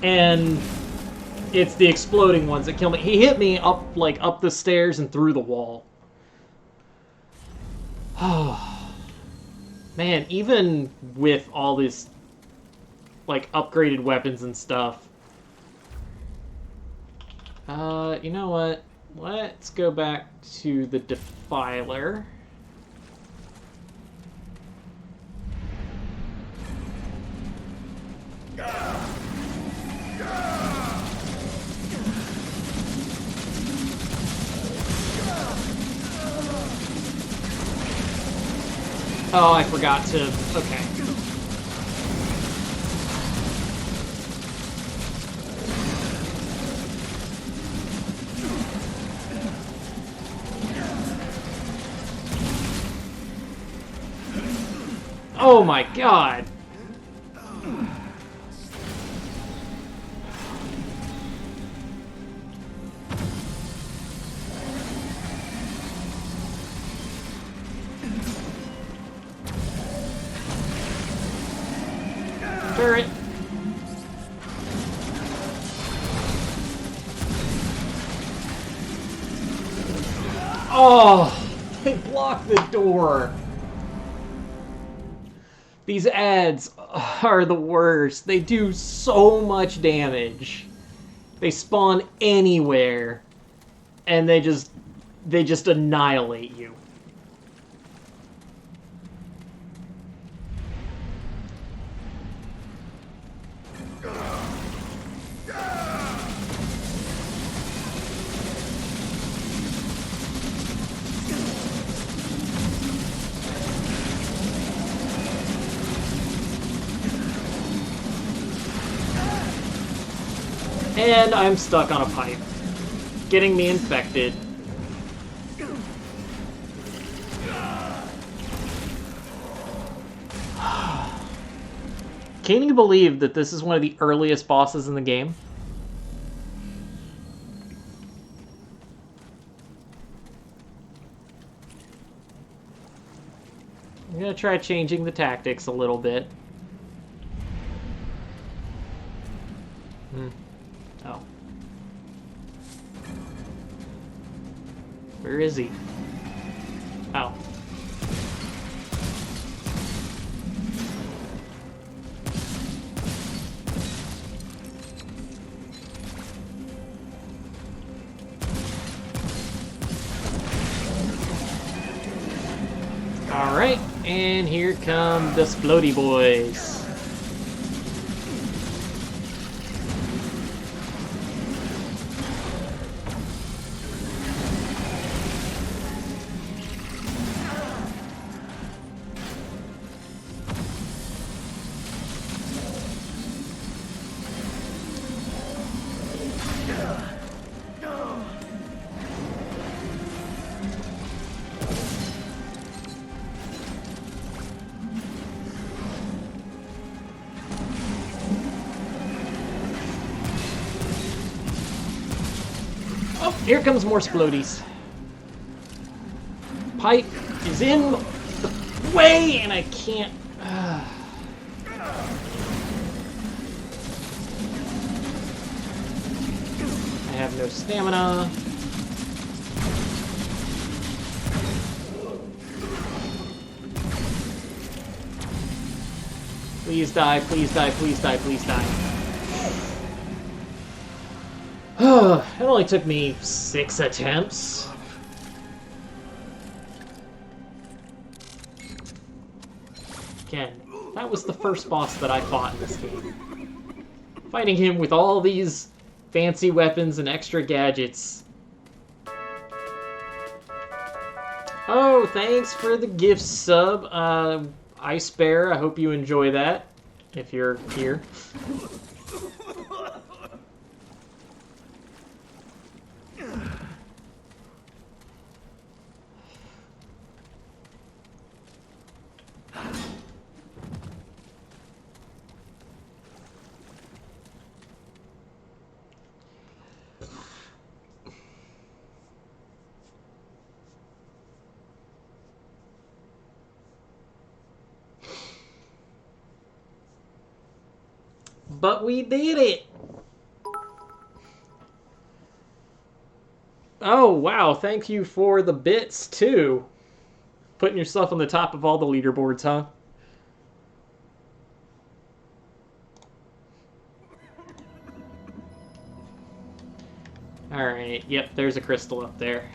And it's the exploding ones that kill me. He hit me up, like, up the stairs and through the wall. Oh. Man, even with all this, like, upgraded weapons and stuff, you know what? Let's go back to the Defiler. Oh, I forgot to... Okay. Oh my god! Turret! Oh, they blocked the door. These ads are the worst. They do so much damage. They spawn anywhere, and they just annihilate you. And I'm stuck on a pipe, getting me infected. Can you believe that this is one of the earliest bosses in the game? I'm gonna try changing the tactics a little bit. Oh. Where is he? Oh. Alright, and here come the Splody boys. Oh, here comes more Splodies. Pipe is in the way, and I can't... I have no stamina. Please die, please die, please die, please die. It only took me 6 attempts. Again, that was the first boss that I fought in this game. Fighting him with all these fancy weapons and extra gadgets. Oh, thanks for the gift sub, Ice Bear. I hope you enjoy that, if you're here. But we did it! Oh, wow, thank you for the bits, too. Putting yourself on the top of all the leaderboards, huh? Alright, yep, there's a crystal up there.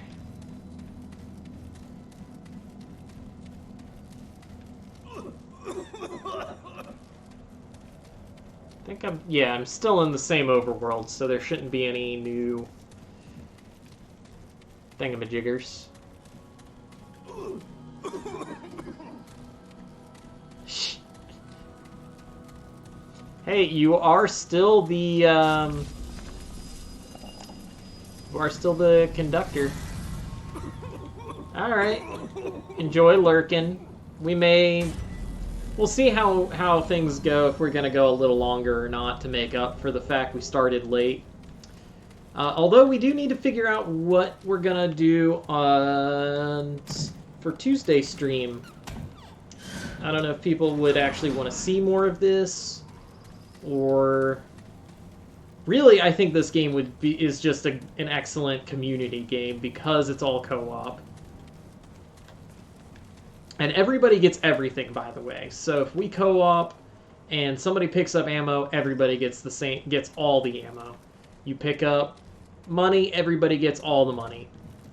I think I'm still in the same overworld, so there shouldn't be any new thingamajiggers. Hey, you are still the conductor. Alright. Enjoy lurking. We'll see how things go, if we're gonna go a little longer or not, to make up for the fact we started late. Although we do need to figure out what we're gonna do for Tuesday stream. I don't know if people would actually want to see more of this, or really, I think this game is just an excellent community game because it's all co-op. And everybody gets everything, by the way. So if we co-op and somebody picks up ammo, everybody gets the same, gets all the ammo. You pick up money, everybody gets all the money,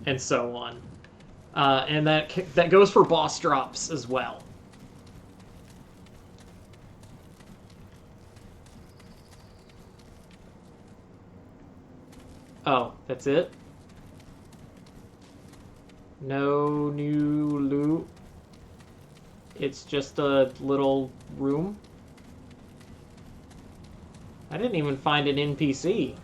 and so on. And that goes for boss drops as well. Oh, that's it? No new loot. It's just a little room. I didn't even find an NPC.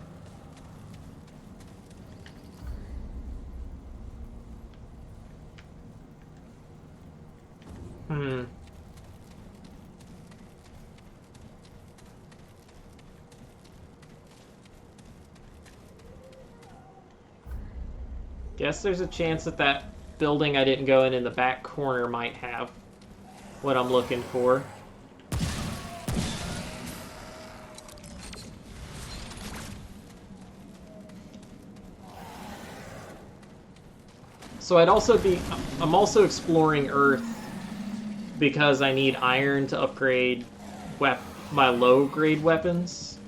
Guess there's a chance that that building I didn't go in the back corner might have what I'm looking for. So I'm also exploring Earth because I need iron to upgrade my low-grade weapons.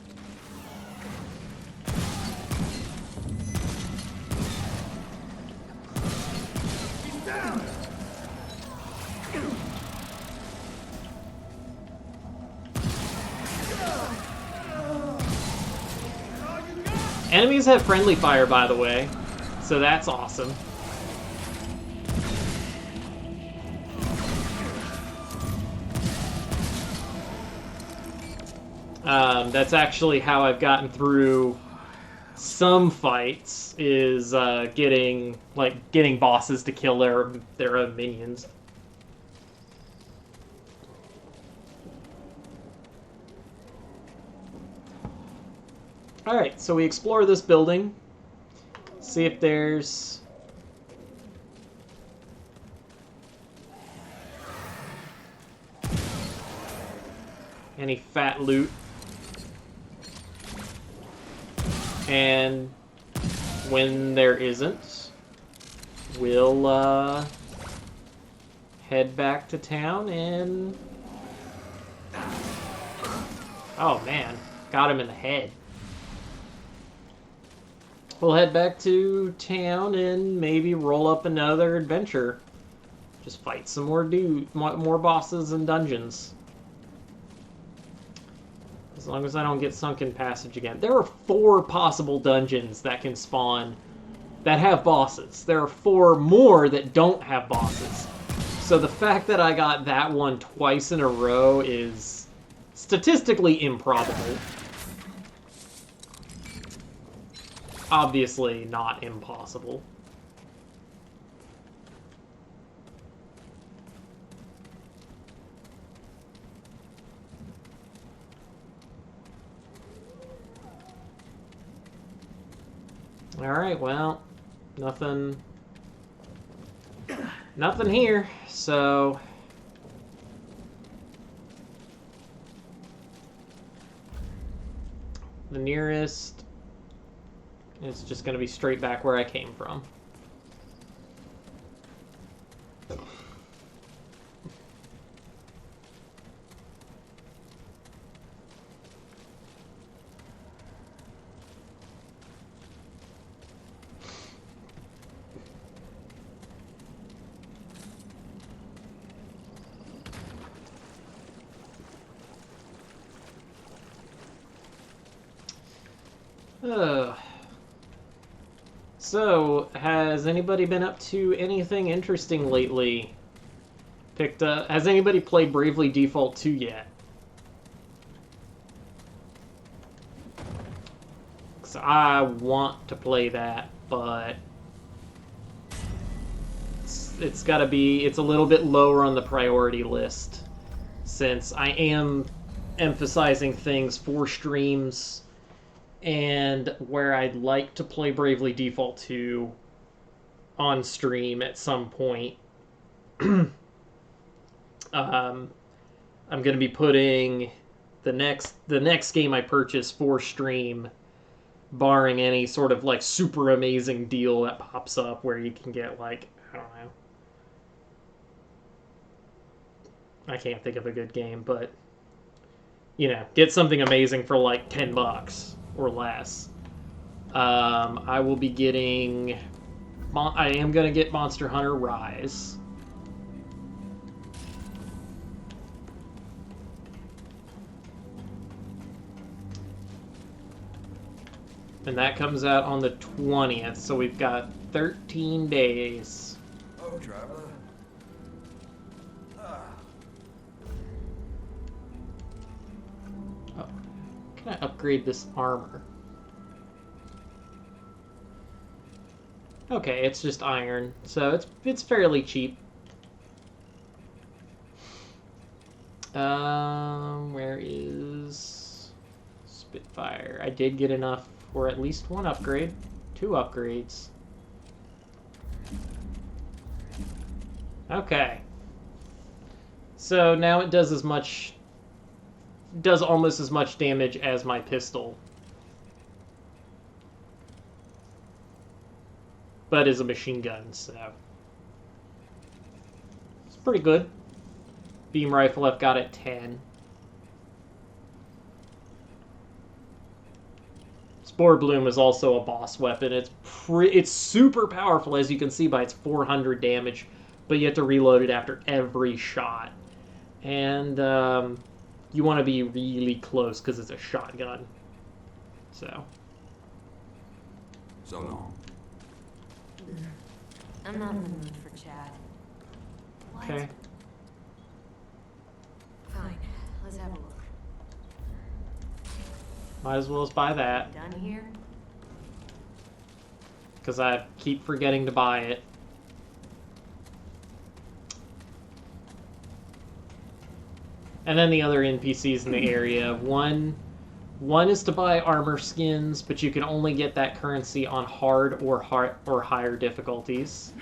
Enemies have friendly fire, by the way, so that's awesome. That's actually how I've gotten through some fights, is getting bosses to kill their own minions. Alright, so we explore this building, see if there's any fat loot. And when there isn't, we'll head back to town and... Oh man, got him in the head. We'll head back to town and maybe roll up another adventure. Just fight some more bosses and dungeons. As long as I don't get Sunken Passage again. There are 4 possible dungeons that can spawn that have bosses. There are 4 more that don't have bosses. So the fact that I got that one twice in a row is statistically improbable. Obviously not impossible. Alright, well, nothing here, so... The nearest is just going to be straight back where I came from. So, has anybody been up to anything interesting lately? Has anybody played Bravely Default 2 yet? Because I want to play that, but it's got to be, it's a little bit lower on the priority list, since I am emphasizing things for streams, and where I'd like to play Bravely Default 2 on stream at some point. I'm going to be putting the next game I purchase for stream, barring any sort of like super amazing deal that pops up where you can get like, I don't know, I can't think of a good game, but you know, get something amazing for like $10 or less. I will be getting. I am gonna get Monster Hunter Rise. And that comes out on the 20th, so we've got 13 days. Oh, traveler. Oh, can I upgrade this armor? Okay, it's just iron, so it's fairly cheap. Where is Spitfire? I did get enough for at least one upgrade, 2 upgrades. Okay. So now it does almost as much damage as my pistol. But is a machine gun, so it's pretty good. Beam rifle I've got at 10. Spore Bloom is also a boss weapon. It's super powerful, as you can see by its 400 damage, but you have to reload it after every shot. And you want to be really close because it's a shotgun. So long. I'm not in the mood for chat. What? okay. Fine. Let's have a look. Might as well just buy that, Done here? because I keep forgetting to buy it. And then the other NPCs in the area. One is to buy armor skins, but you can only get that currency on hard or higher difficulties.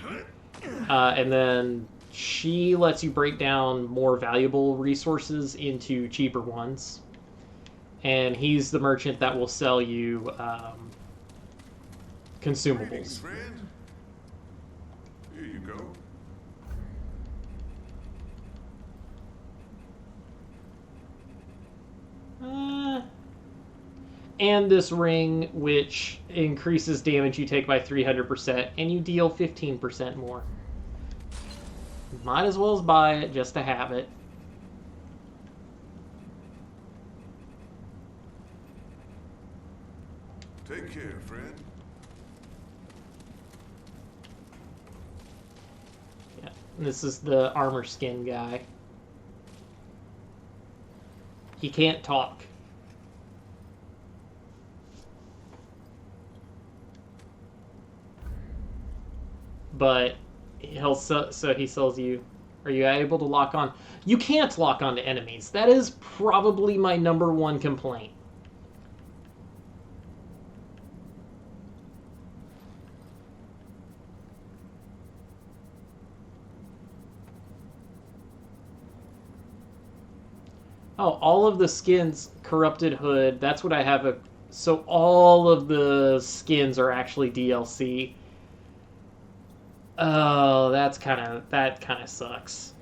And then she lets you break down more valuable resources into cheaper ones. And he's the merchant that will sell you consumables. Friend. Here you go. And this ring, which increases damage you take by 300%, and you deal 15% more. Might as well as buy it just to have it. Take care, friend. Yeah, and this is the armor skin guy. He can't talk. But so he sells you. Are you able to lock on? You can't lock on to enemies. That is probably my #1 complaint. Oh, all of the skins, Corrupted Hood, that's what I have. So all of the skins are actually DLC. Oh, that kind of sucks.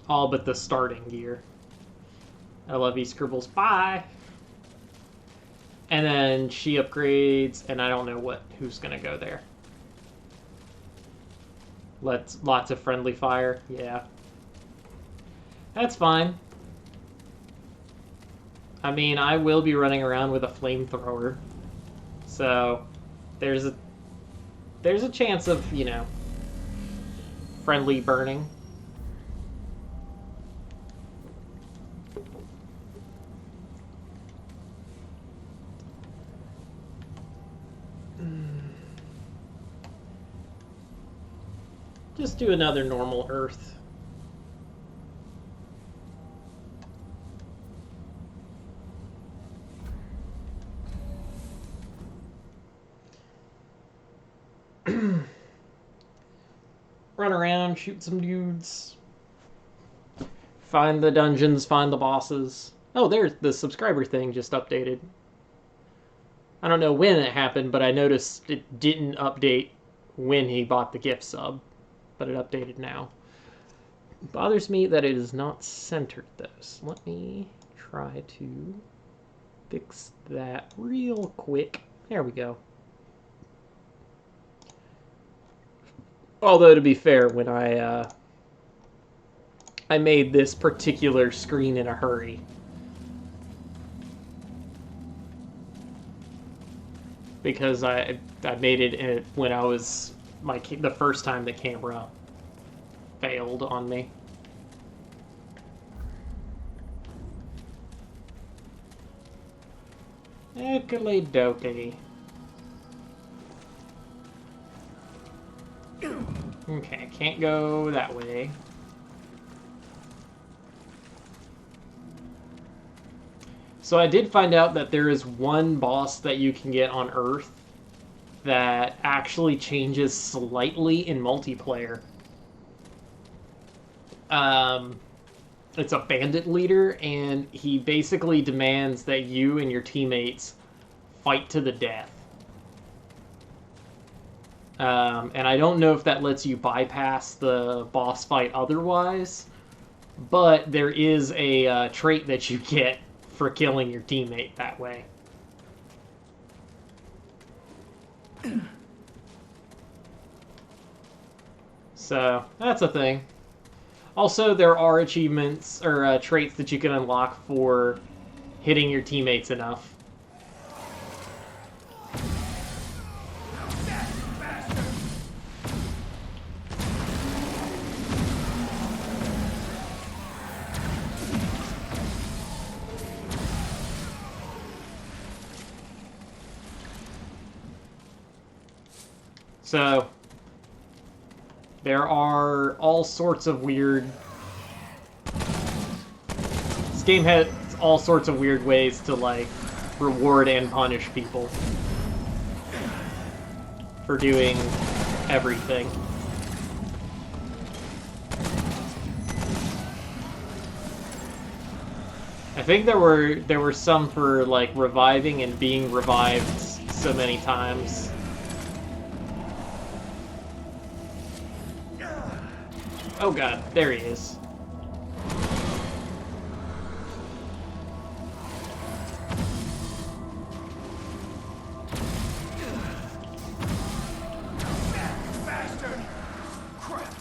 All but the starting gear. I love you, Scribbles. Bye. And then she upgrades, and I don't know who's gonna go there. Lots of friendly fire. Yeah, that's fine. I mean, I will be running around with a flamethrower, so there's a chance of, you know, friendly burning. Just do another normal Earth. Run around, shoot some dudes. Find the dungeons, find the bosses. Oh, there's the subscriber thing just updated. I don't know when it happened, but I noticed it didn't update when he bought the gift sub, but it updated now. It bothers me that it is not centered, though. So let me try to fix that real quick. There we go. Although, to be fair, when I made this particular screen in a hurry. Because I made it when I was the first time the camera failed on me. Oakley dokie. Okay, can't go that way. So I did find out that there is one boss that you can get on Earth that actually changes slightly in multiplayer. It's a bandit leader, and he basically demands that you and your teammates fight to the death. And I don't know if that lets you bypass the boss fight otherwise, but there is a trait that you get for killing your teammate that way. So, that's a thing. Also, there are achievements or traits that you can unlock for hitting your teammates enough. So, there are all sorts of weird... This game has all sorts of weird ways to, like, reward and punish people for doing everything. I think there were some for, like, reviving and being revived so many times. Oh god, there he is. Bastard! Crap!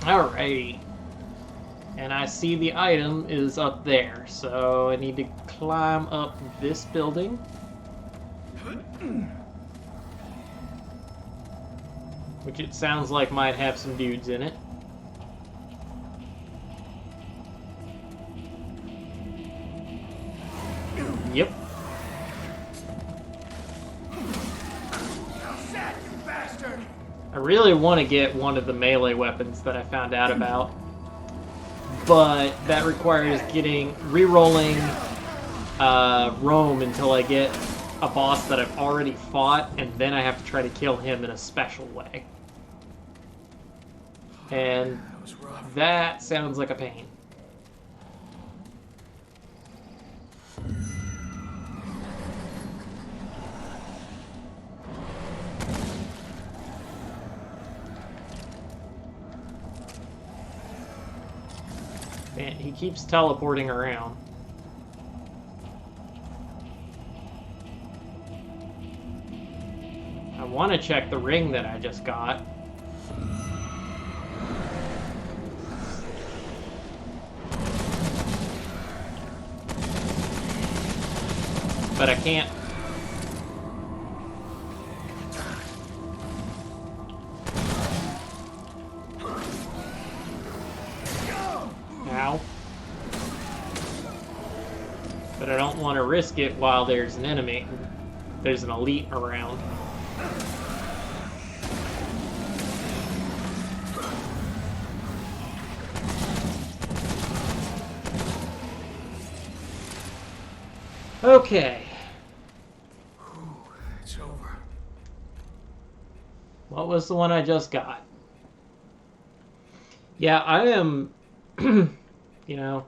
Alrighty. And I see the item is up there, so I need to climb up this building. Which it sounds like might have some dudes in it. Yep. I really want to get one of the melee weapons that I found out about, but that requires re-rolling Rome until I get a boss that I've already fought, and then I have to try to kill him in a special way. And that sounds like a pain. Man, he keeps teleporting around. I want to check the ring that I just got. But I can't. Ow. But I don't want to risk it while there's an enemy. There's an elite around. Okay. It's over. What was the one I just got? Yeah, I am, you know,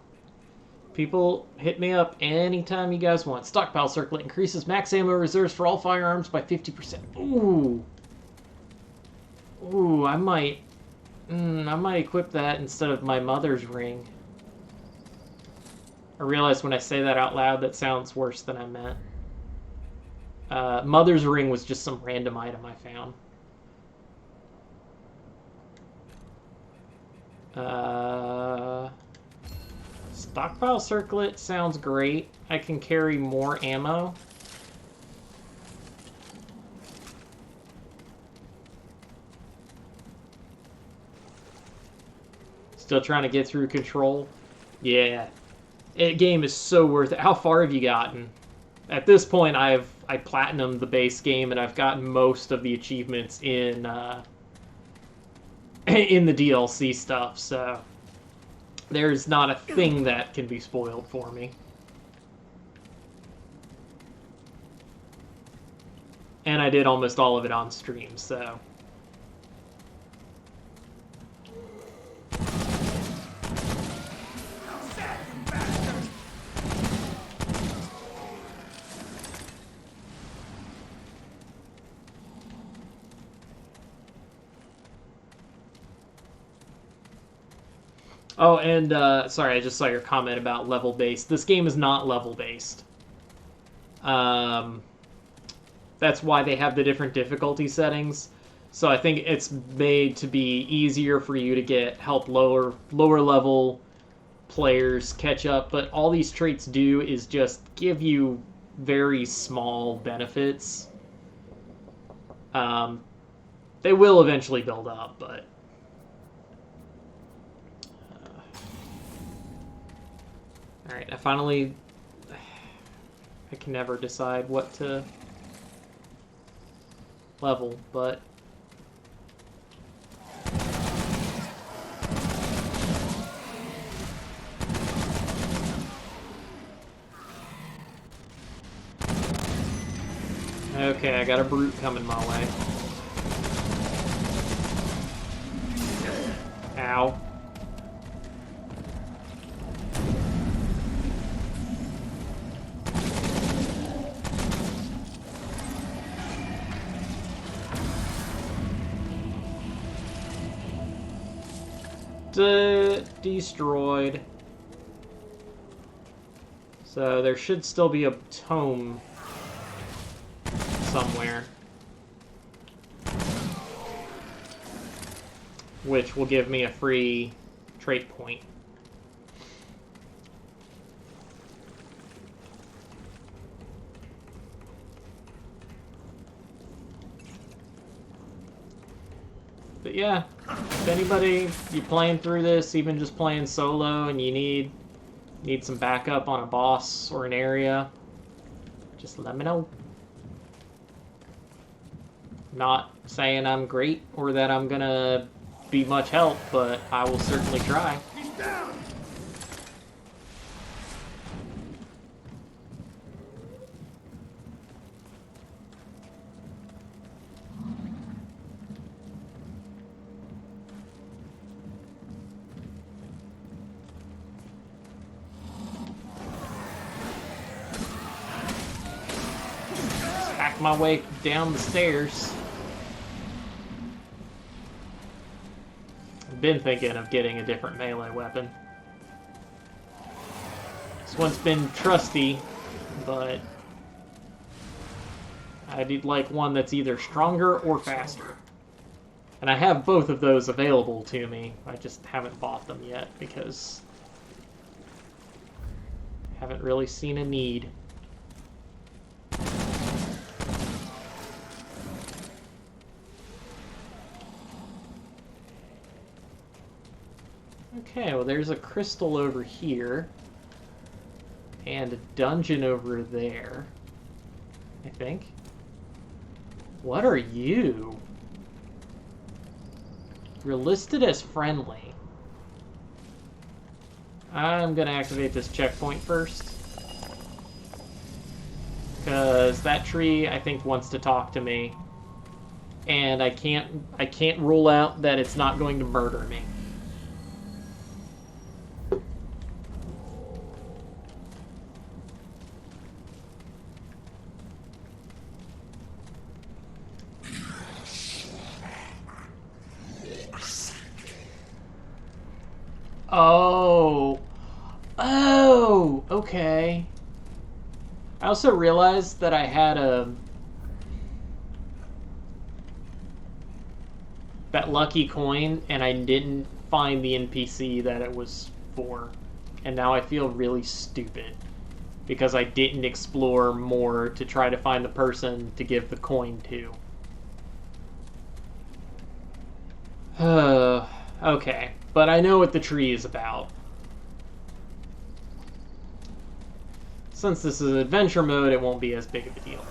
people hit me up anytime you guys want. Stockpile circlet increases max ammo reserves for all firearms by 50%. Ooh. Ooh, I might equip that instead of my mother's ring. I realize when I say that out loud, that sounds worse than I meant. Mother's ring was just some random item I found. Stockpile circlet sounds great. I can carry more ammo. Still trying to get through control. Yeah. Game is so worth it. How far have you gotten? At this point, I platinumed the base game, and I've gotten most of the achievements in in the DLC stuff, so there's not a thing that can be spoiled for me. And I did almost all of it on stream, so... Oh, and sorry, I just saw your comment about level-based. This game is not level-based. That's why they have the different difficulty settings. So I think it's made to be easier for you to help lower level players catch up. But all these traits do is just give you very small benefits. They will eventually build up, but... Alright, I can never decide what to level, but... Okay, I got a brute coming my way. Ow. Destroyed. So there should still be a tome somewhere, which will give me a free trait point. But yeah, if anybody, you playing through this, even just playing solo, and you need some backup on a boss or an area, just let me know. Not saying I'm great or that I'm gonna be much help, but I will certainly try. He's down! Hack my way down the stairs. I've been thinking of getting a different melee weapon. This one's been trusty, but I'd like one that's either stronger or faster. And I have both of those available to me. I just haven't bought them yet because I haven't really seen a need. Okay, well there's a crystal over here. And a dungeon over there, I think. What are you? You're listed as friendly. I'm gonna activate this checkpoint first. Because that tree, I think, wants to talk to me. And I can't rule out that it's not going to murder me. Oh. Oh, okay. I also realized that I had that lucky coin, and I didn't find the NPC that it was for. And now I feel really stupid because I didn't explore more to try to find the person to give the coin to. Okay, but I know what the tree is about. Since this is adventure mode, it won't be as big of a deal.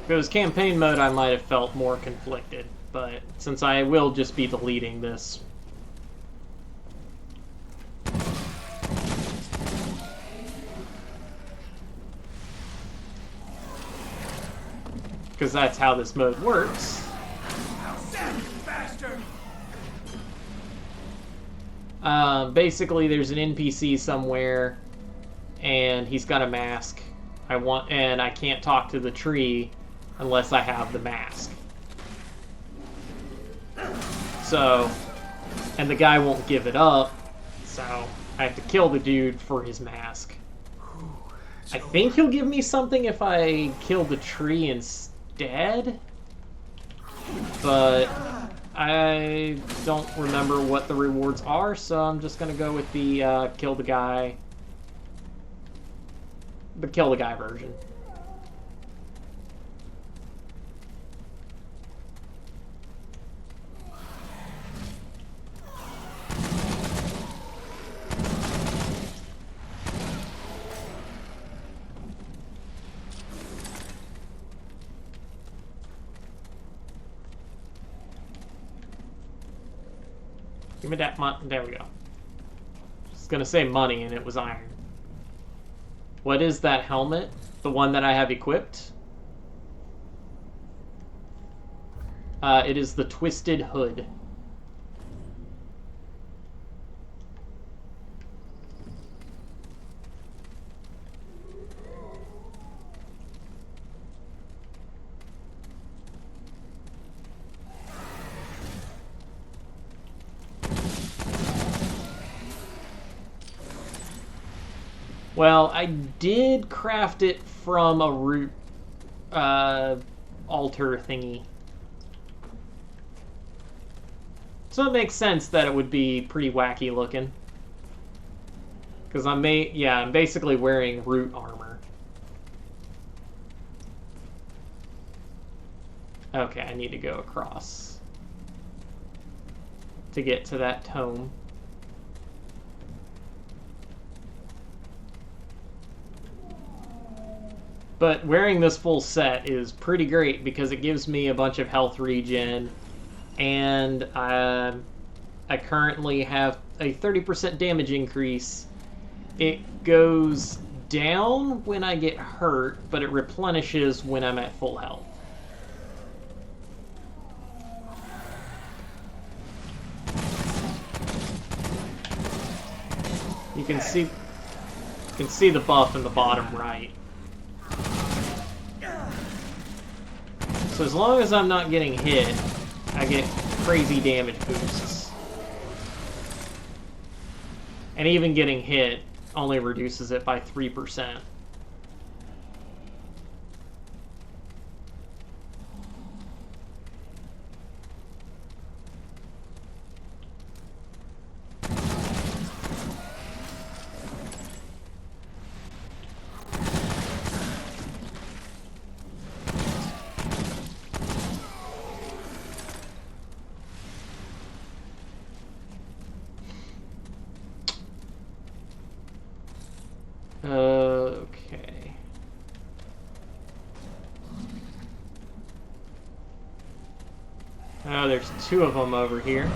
If it was campaign mode, I might have felt more conflicted, but since I will just be deleting this. Because that's how this mode works. Basically, there's an NPC somewhere, and he's got a mask. And I can't talk to the tree unless I have the mask. So, and the guy won't give it up, so I have to kill the dude for his mask. I think he'll give me something if I kill the tree instead, but I don't remember what the rewards are, so I'm just gonna go with the kill the guy version. Give me that money. There we go. I was gonna say money, and it was iron. What is that helmet? The one that I have equipped? It is the Twisted Hood. Well, I did craft it from a root altar thingy. So it makes sense that it would be pretty wacky looking. Because I'm basically wearing root armor. Okay, I need to go across to get to that tome. But wearing this full set is pretty great because it gives me a bunch of health regen, and I currently have a 30% damage increase. It goes down when I get hurt, but it replenishes when I'm at full health. You can see the buff in the bottom right. So as long as I'm not getting hit, I get crazy damage boosts. And even getting hit only reduces it by 3%. Okay. Oh, there's two of them over here.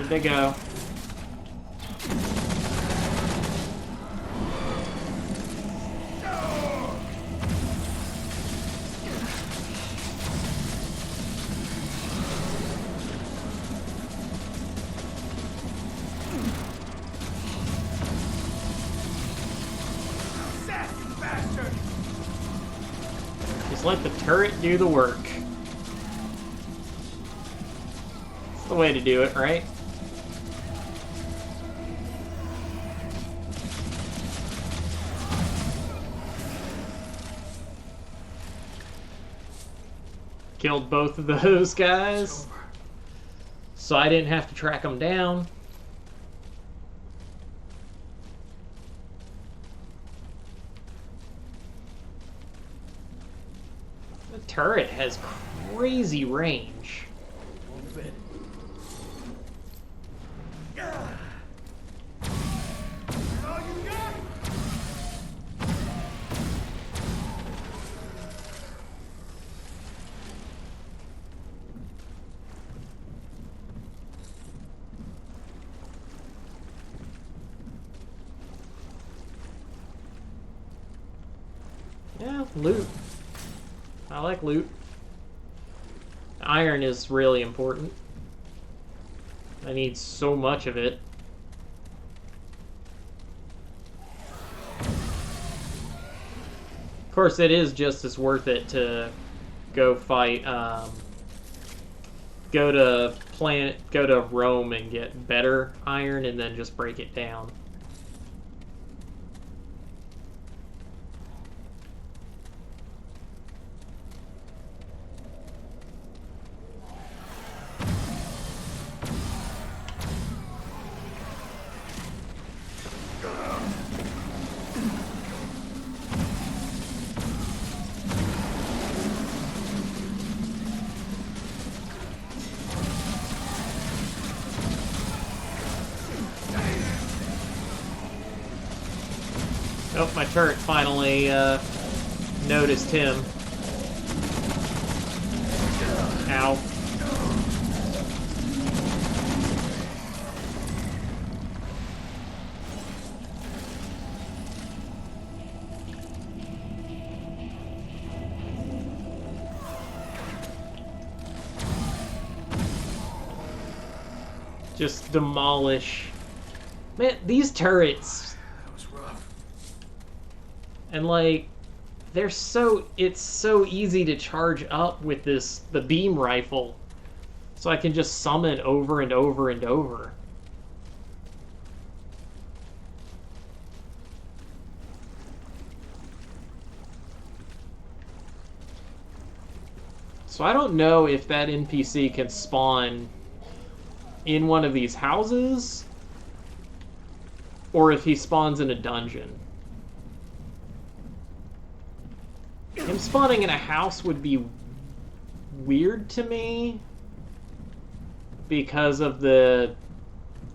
Where'd they go? Just let the turret do the work. That's the way to do it, right? Killed both of those guys. So I didn't have to track them down. The turret has crazy range. Yeah, loot. I like loot. Iron is really important. I need so much of it. Of course, it is just as worth it to go fight, go to Rome and get better iron and then just break it down. Oh, my turret finally noticed him. Ow. Just demolish. Man, these turrets. That was rough. And like, it's so easy to charge up with the beam rifle. So I can just summon over and over and over. So I don't know if that NPC can spawn in one of these houses or if he spawns in a dungeon. Him spawning in a house would be weird to me because of the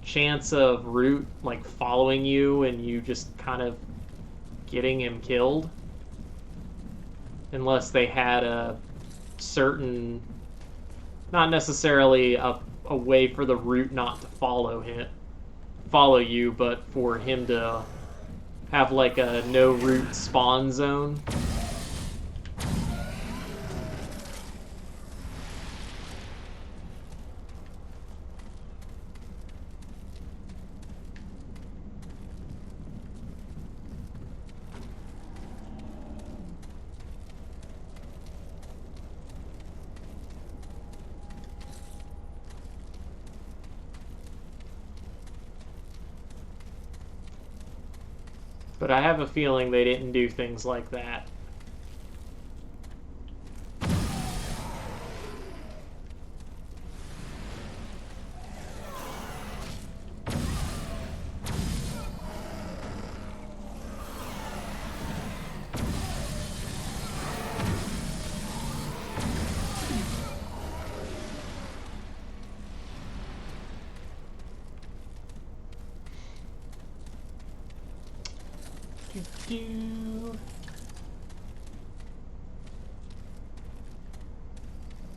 chance of Root like following you and you just kind of getting him killed, unless they had a certain, not necessarily a way for the Root not to follow you, but for him to have like a no Root spawn zone. But I have a feeling they didn't do things like that.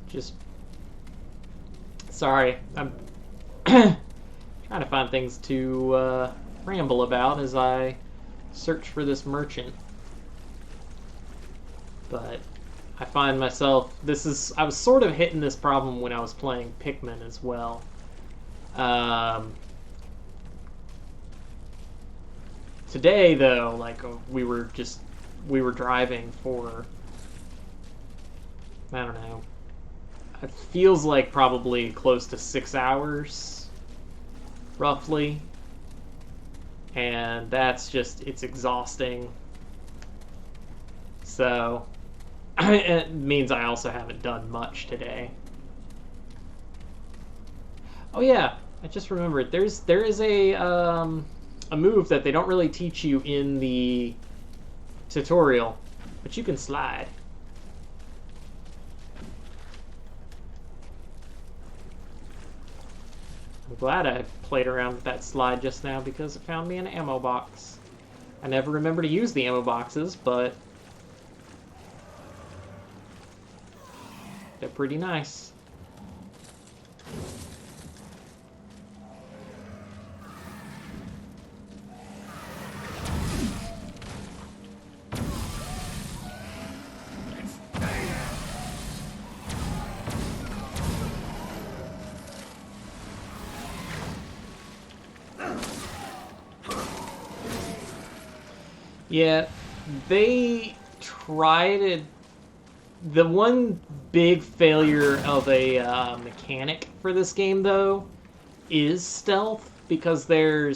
Just sorry, I'm Trying to find things to ramble about as I search for this merchant. But I find myself, I was sort of hitting this problem when I was playing Pikmin as well. Today, though, like, we were driving for, I don't know, it feels like probably close to 6 hours, roughly. And that's just, it's exhausting. So, it means I also haven't done much today. Oh yeah, I just remembered. There is a move that they don't really teach you in the tutorial, but you can slide. I'm glad I played around with that slide just now because it found me an ammo box. I never remember to use the ammo boxes, but they're pretty nice. Yeah, they tried it. The one big failure of a mechanic for this game, though, is stealth, because there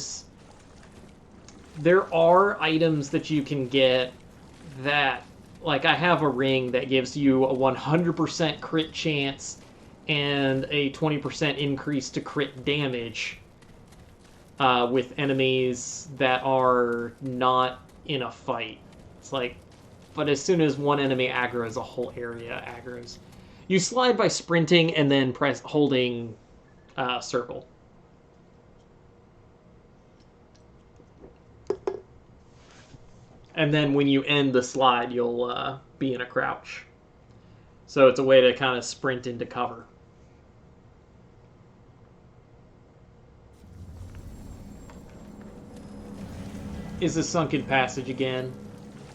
are items that you can get that, like, I have a ring that gives you a 100% crit chance and a 20% increase to crit damage with enemies that are not in a fight. It's like, but as soon as one enemy aggroes, a whole area aggroes. You slide by sprinting and then holding circle. And then when you end the slide, you'll be in a crouch. So it's a way to kind of sprint into cover. Is this sunken passage again?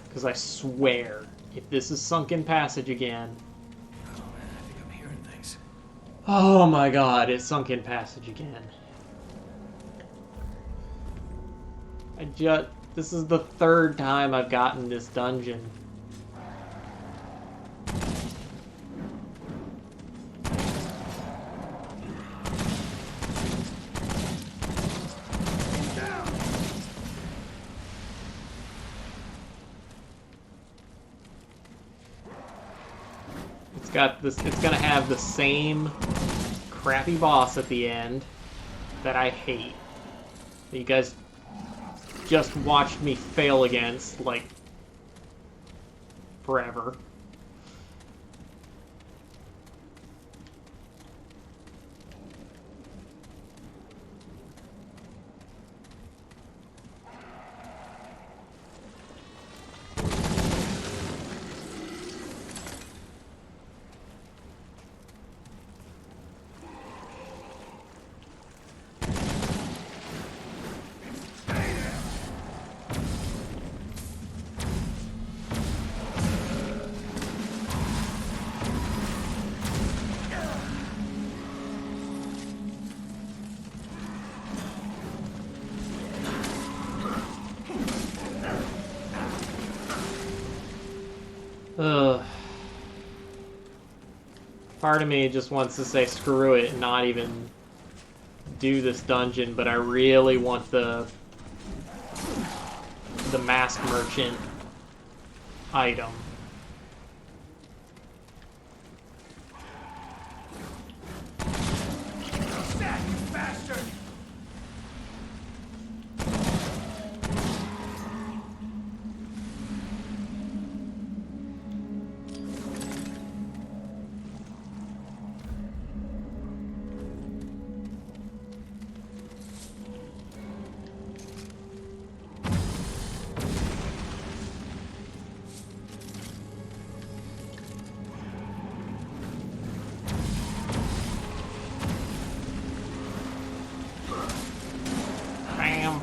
Because I swear, if this is sunken passage again... Oh man, I think I'm hearing things. Oh my god, it's sunken passage again. This is the third time I've gotten this dungeon. It's gonna have the same crappy boss at the end that I hate. That you guys just watched me fail against, like, forever. Ugh. Part of me just wants to say screw it and not even do this dungeon, but I really want the mask merchant item. Stat, you bastard!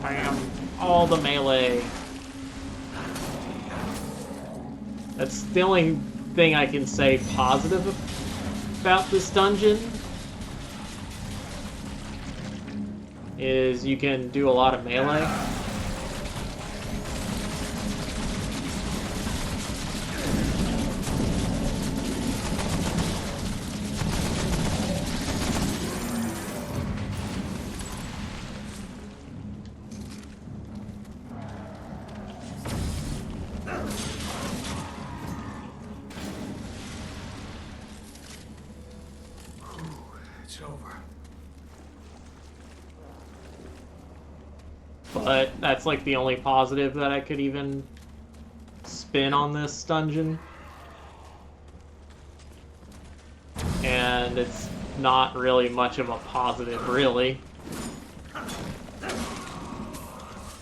Bam. All the melee. That's the only thing I can say positive about this dungeon. Is you can do a lot of melee. It's over. But that's like the only positive that I could even spin on this dungeon. And it's not really much of a positive, really. I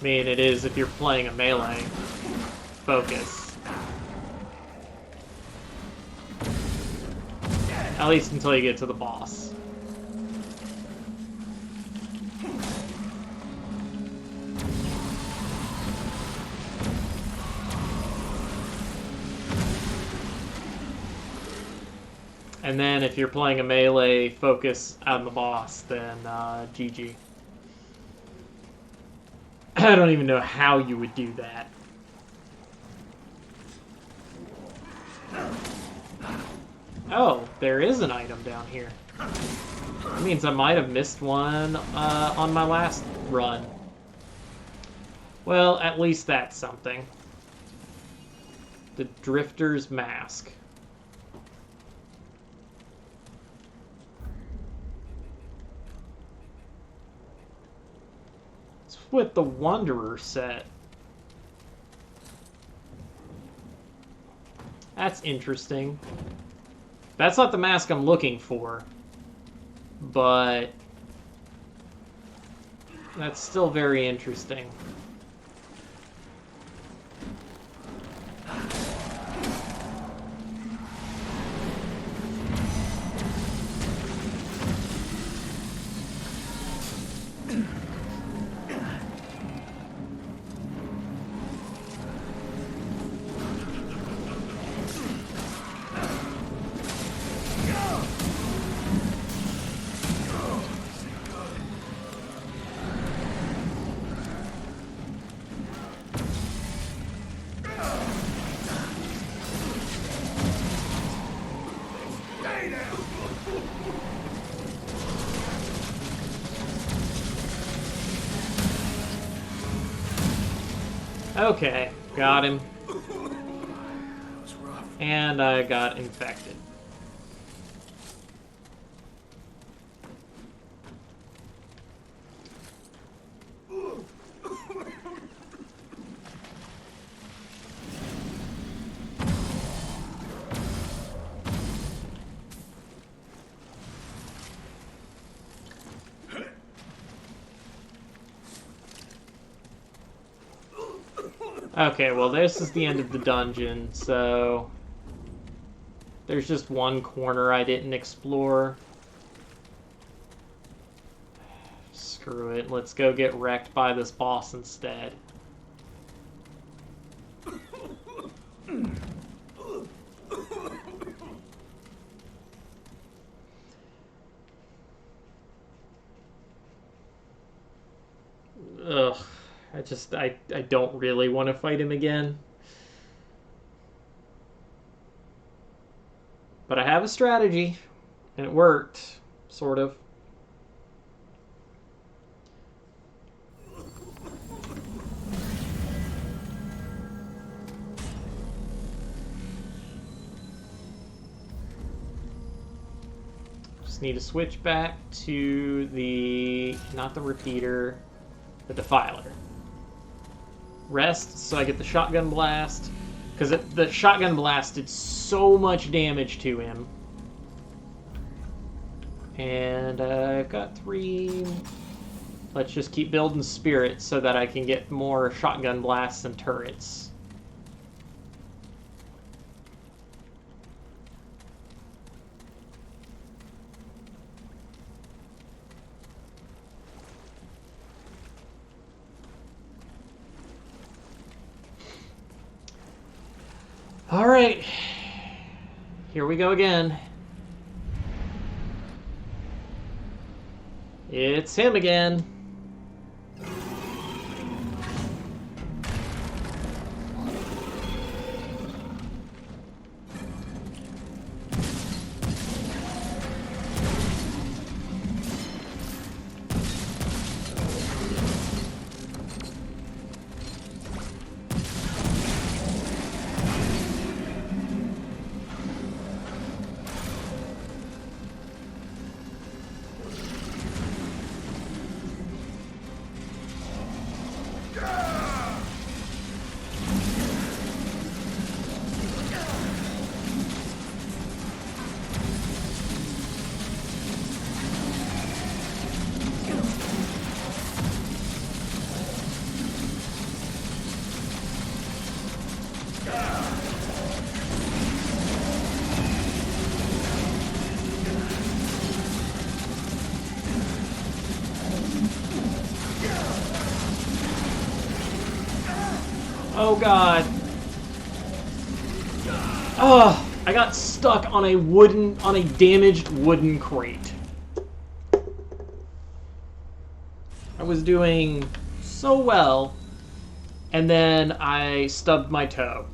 mean, it is if you're playing a melee focus. At least until you get to the boss. And then if you're playing a melee focus on the boss, then GG. I don't even know how you would do that. Oh, there is an item down here. That means I might have missed one on my last run. Well, at least that's something. The Drifter's Mask. It's with the Wanderer set. That's interesting. That's not the mask I'm looking for, but that's still very interesting. Okay, got him. And I got infected. Okay, well this is the end of the dungeon, so there's just one corner I didn't explore. Screw it, let's go get wrecked by this boss instead. Ugh. I don't really want to fight him again. But I have a strategy, and it worked, sort of. Just need to switch back to the, not the repeater, the defiler. Rest so I get the shotgun blast, because the shotgun blast did so much damage to him. And I've got 3. Let's just keep building spirit so that I can get more shotgun blasts and turrets. Alright. Here we go again. It's him again. Oh god. Oh, I got stuck on a damaged wooden crate. I was doing so well, and then I stubbed my toe.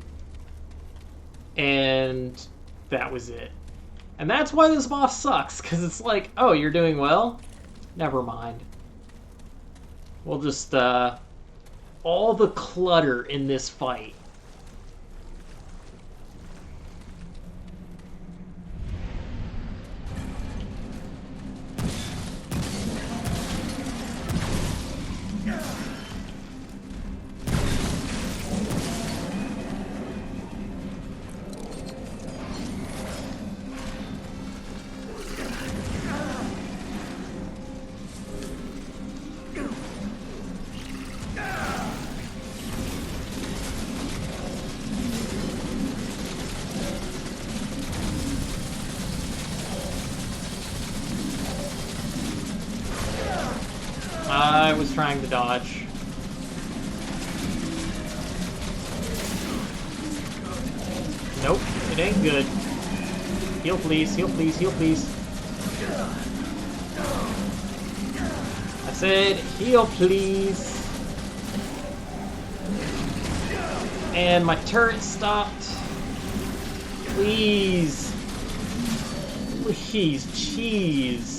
And that was it. And that's why this boss sucks, because it's like, oh, you're doing well? Never mind. We'll just, all the clutter in this fight. I was trying to dodge. Nope, it ain't good. Heal please, heal please, heal please. I said heal please. And my turret stopped. Please. Please, jeez.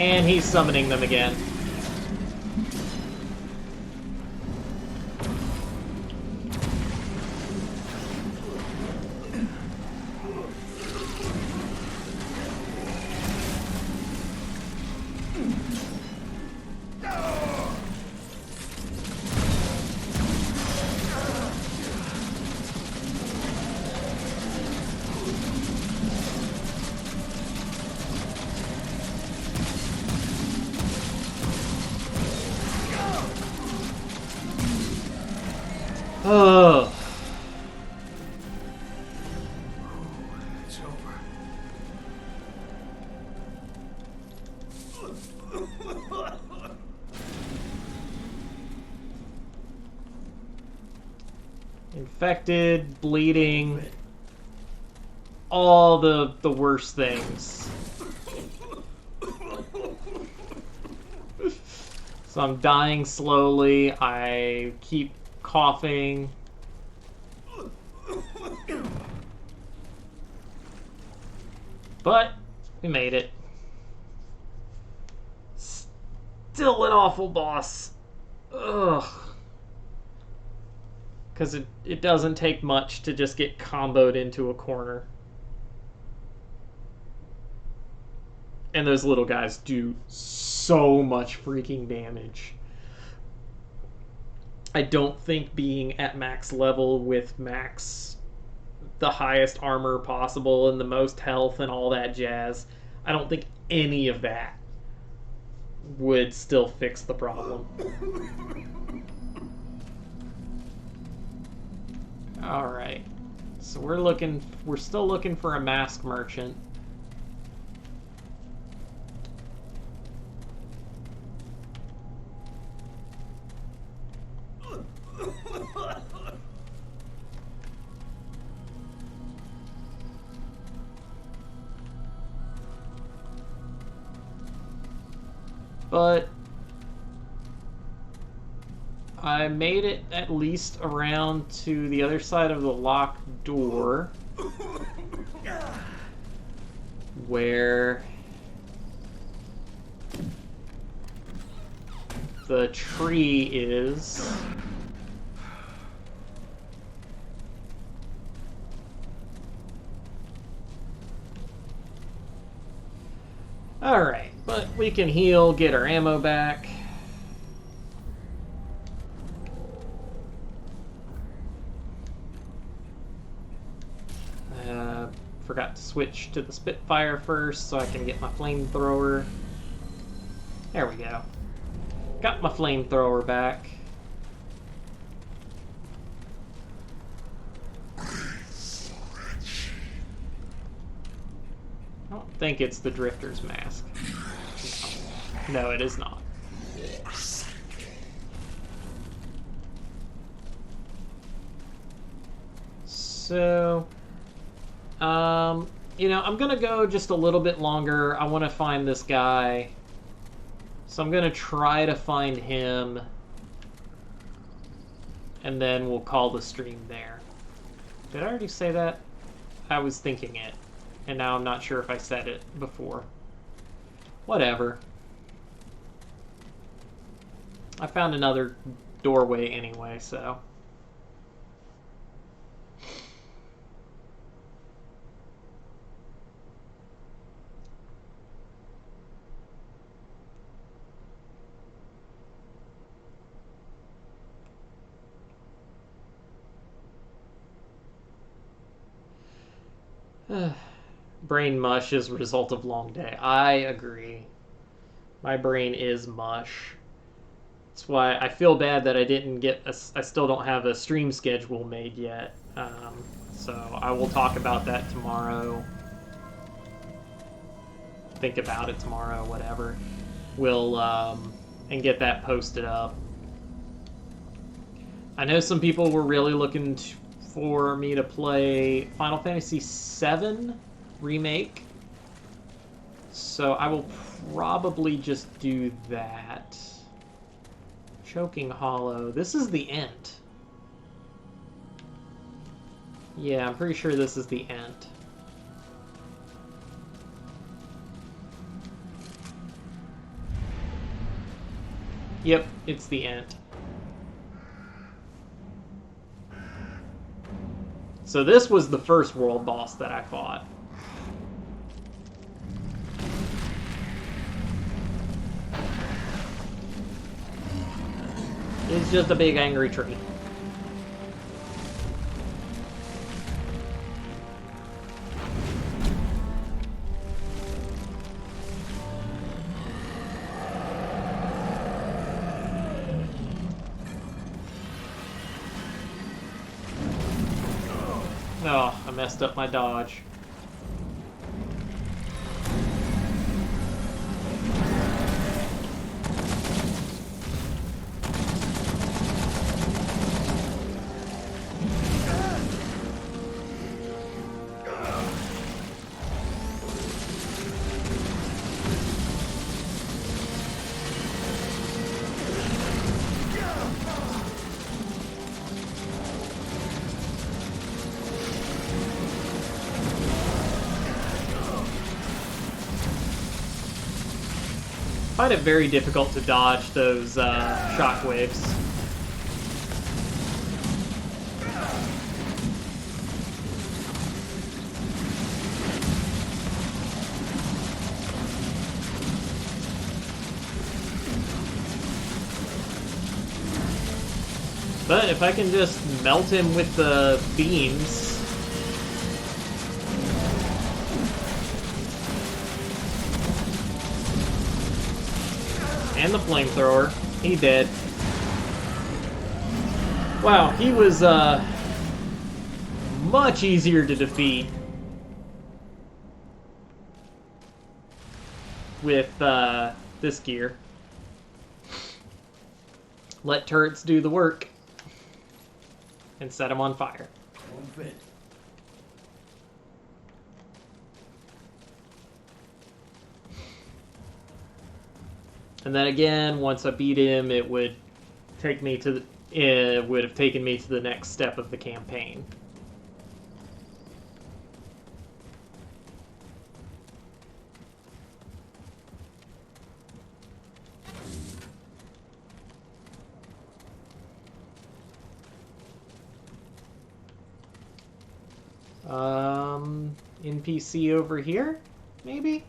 And he's summoning them again. Oh. It's over. Infected, bleeding, all the worst things. So I'm dying slowly, I keep coughing. But we made it. Still an awful boss. Ugh. Because it doesn't take much to just get comboed into a corner. And those little guys do so much freaking damage. I don't think being at max level with the highest armor possible and the most health and all that jazz, I don't think any of that would still fix the problem. Alright. So we're still looking for a mask merchant. But I made it at least around to the other side of the locked door, where the tree is. Alright, but we can heal, get our ammo back. Forgot to switch to the Spitfire first so I can get my flamethrower. There we go. Got my flamethrower back. I don't think it's the Drifter's mask. No, it is not. So, you know, I'm gonna go just a little bit longer. I want to find this guy. So I'm gonna try to find him. And then we'll call the stream there. Did I already say that? I was thinking it. And now I'm not sure if I said it before. Whatever. I found another doorway anyway, so... Brain mush is a result of long day. I agree. My brain is mush. That's why I feel bad that I didn't get I still don't have a stream schedule made yet. So I will talk about that tomorrow. Think about it tomorrow, whatever. We'll, and get that posted up. I know some people were really looking for me to play Final Fantasy VII Remake. So I will probably just do that. Choking Hollow. This is the end. Yeah, I'm pretty sure this is the end. Yep, it's the end. So this was the first world boss that I fought. It's just a big angry tree. Oh, I messed up my dodge. I find it very difficult to dodge those shockwaves. But if I can just melt him with the beams... and the flamethrower, he dead. Wow, he was much easier to defeat with this gear. Let turrets do the work and set them on fire. And then again, once I beat him, it would take me to it would have taken me to the next step of the campaign. NPC over here, maybe?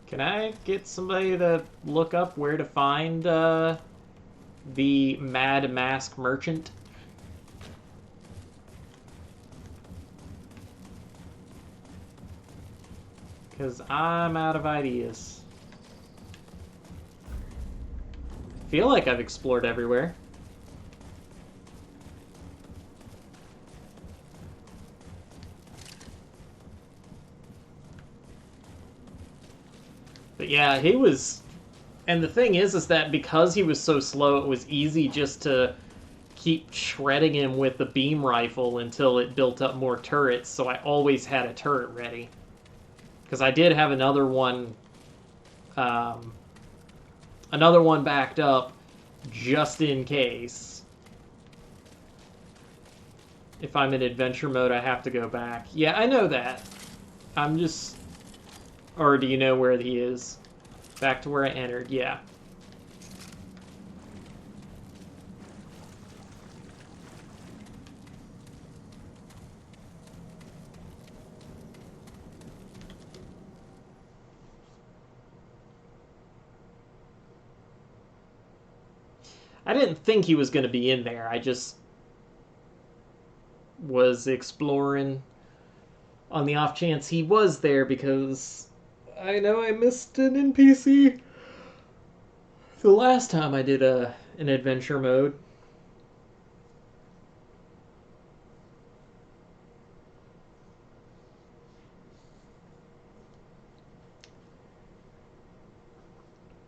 Can I get somebody to look up where to find the Mad Mask Merchant? Because I'm out of ideas. I feel like I've explored everywhere. But yeah, he was... And the thing is that because he was so slow, it was easy just to keep shredding him with the beam rifle until it built up more turrets, so I always had a turret ready. Because I did have another one backed up just in case. If I'm in adventure mode, I have to go back. Yeah, I know that. I'm just... Or do you know where he is? Back to where I entered, yeah. I didn't think he was going to be in there. I just was exploring on the off chance he was there because I know I missed an NPC the last time I did an adventure mode.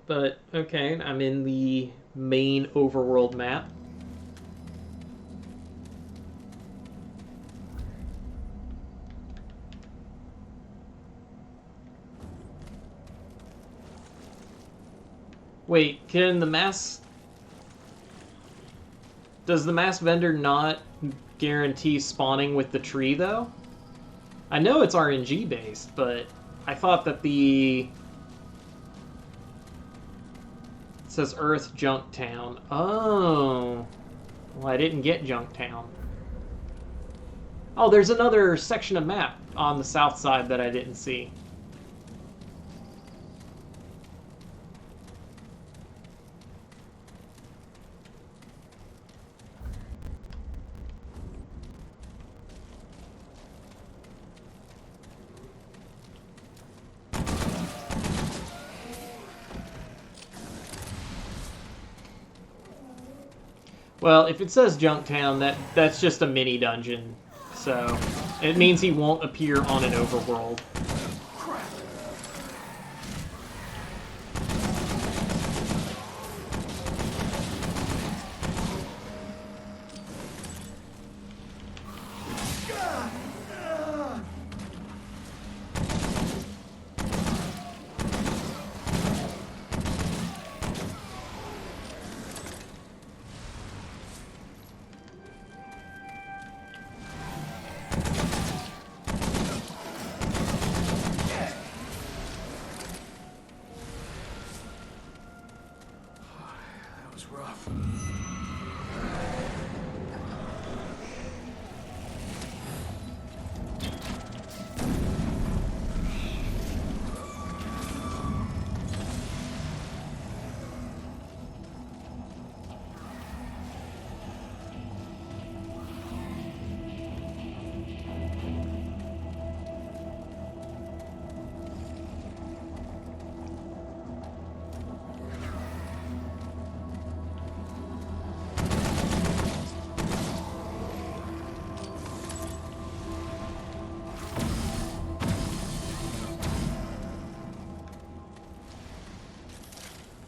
But, okay, I'm in the main overworld map. Wait, can the mass... Does the mass vendor not guarantee spawning with the tree, though? I know it's RNG based, but I thought that the... It says Earth Junktown. Oh. Well, I didn't get Junktown. Oh, there's another section of map on the south side that I didn't see. Well, if it says Junktown, that's just a mini dungeon. So, it means he won't appear on an overworld.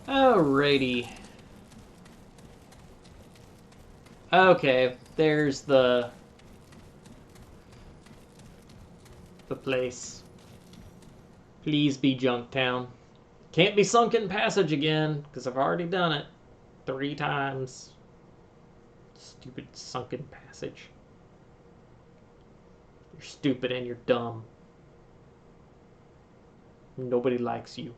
Alrighty. Okay, there's the place. Please be Junktown. Can't be Sunken Passage again, because I've already done it 3 times. Stupid Sunken Passage. You're stupid and you're dumb. Nobody likes you.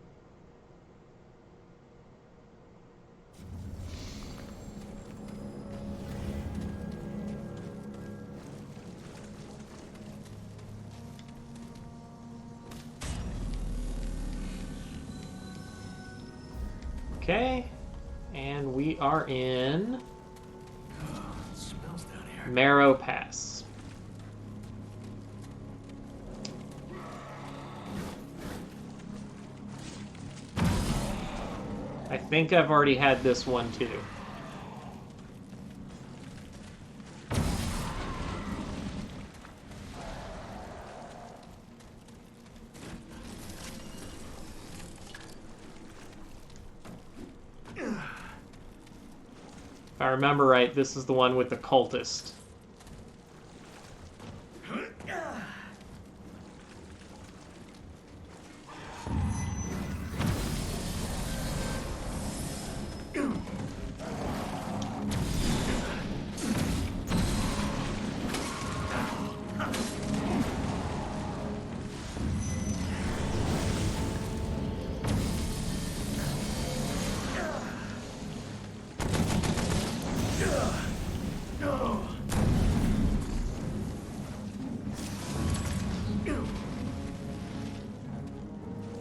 Okay, and we are in It smells down here. Marrow Pass. I think I've already had this one too. If I remember right, this is the one with the cultist.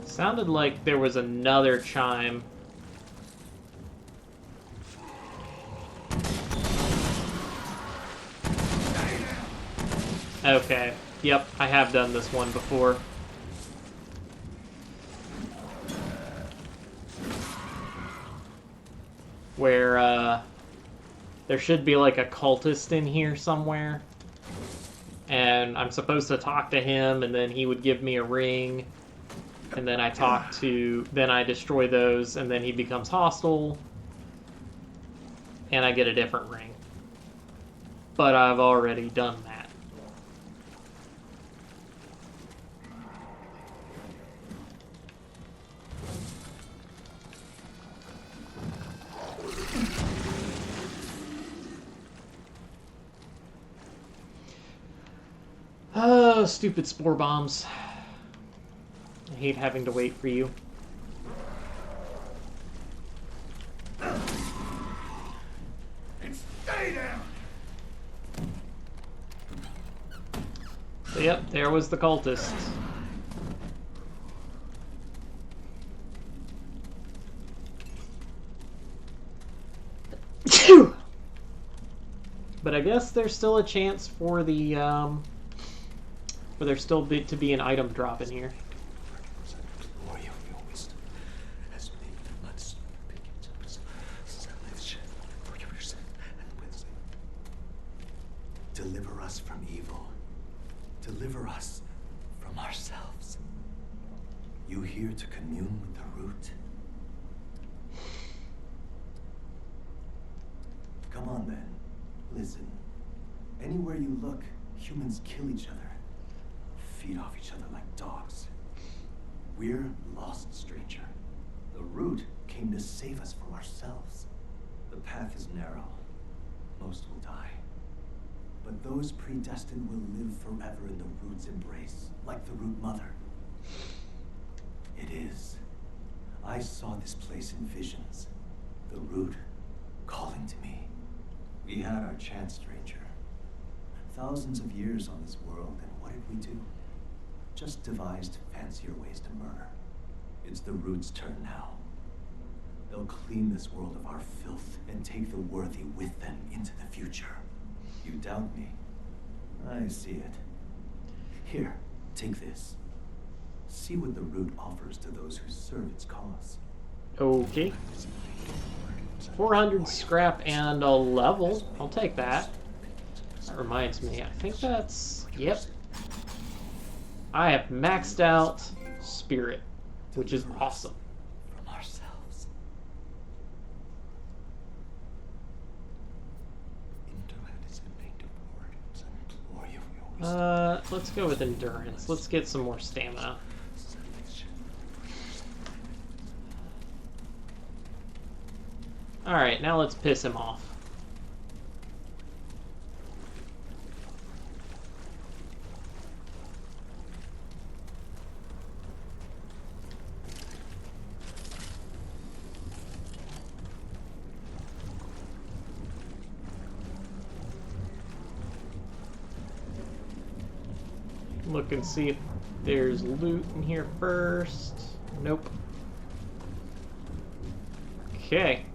Sounded like there was another chime. Okay. Yep, I have done this one before. Where, there should be like a cultist in here somewhere. And I'm supposed to talk to him, and then he would give me a ring. And then then I destroy those, and then he becomes hostile. And I get a different ring. But I've already done that. Oh, stupid spore bombs. I hate having to wait for you. And stay down. So, yep, there was the cultist. But I guess there's still a chance for the, for there still to be an item drop in here. Deliver us from evil. Deliver us from ourselves. You here to commune with the root? Come on then. Listen. Anywhere you look, humans kill each other. Feed off each other like dogs. We're lost, stranger. The root came to save us from ourselves. The path is narrow. Most will die. But those predestined will live forever in the root's embrace, like the root mother. It is. I saw this place in visions. The root calling to me. We had our chance, stranger. Thousands of years on this world, and what did we do? Just devised fancier ways to murder. It's the root's turn now. They'll clean this world of our filth and take the worthy with them into the future. You doubt me? I see it. Here, take this. See what the root offers to those who serve its cause. Okay. 400 scrap and a level. I'll take that. That reminds me, I think that's... Yep. I have maxed out Spirit, which is awesome. From ourselves. In Let's go with endurance. Let's get some more stamina. Alright, now let's piss him off. Look and see if there's loot in here first. Nope. Okay.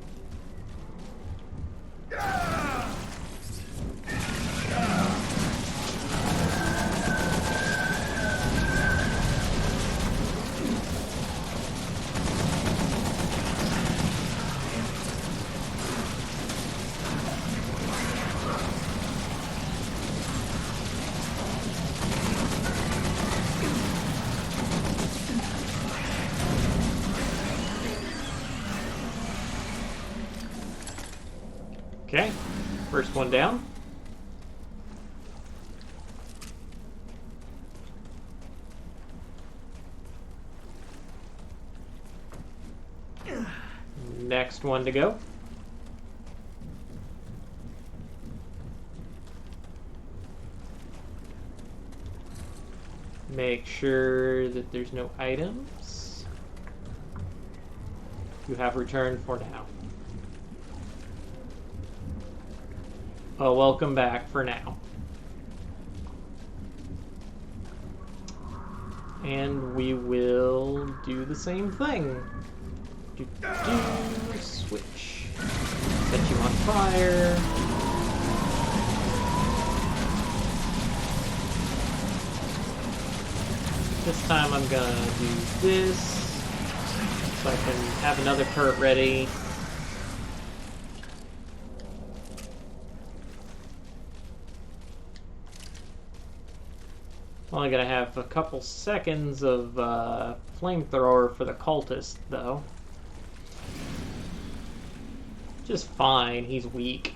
Okay, first one down. Next one to go. Make sure that there's no items. You have returned for now. Oh, welcome back for now. And we will do the same thing. Switch. Set you on fire. This time I'm gonna do this so I can have another turret ready. Only gonna have a couple seconds of flamethrower for the cultist, though. Just fine, he's weak.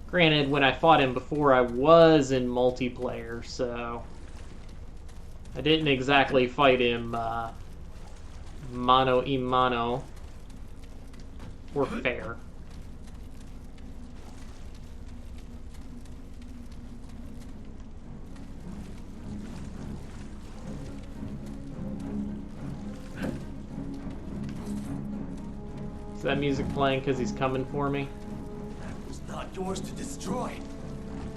Granted, when I fought him before, I was in multiplayer, so I didn't exactly fight him mano a mano or fair. Is that music playing because he's coming for me? That was not yours to destroy.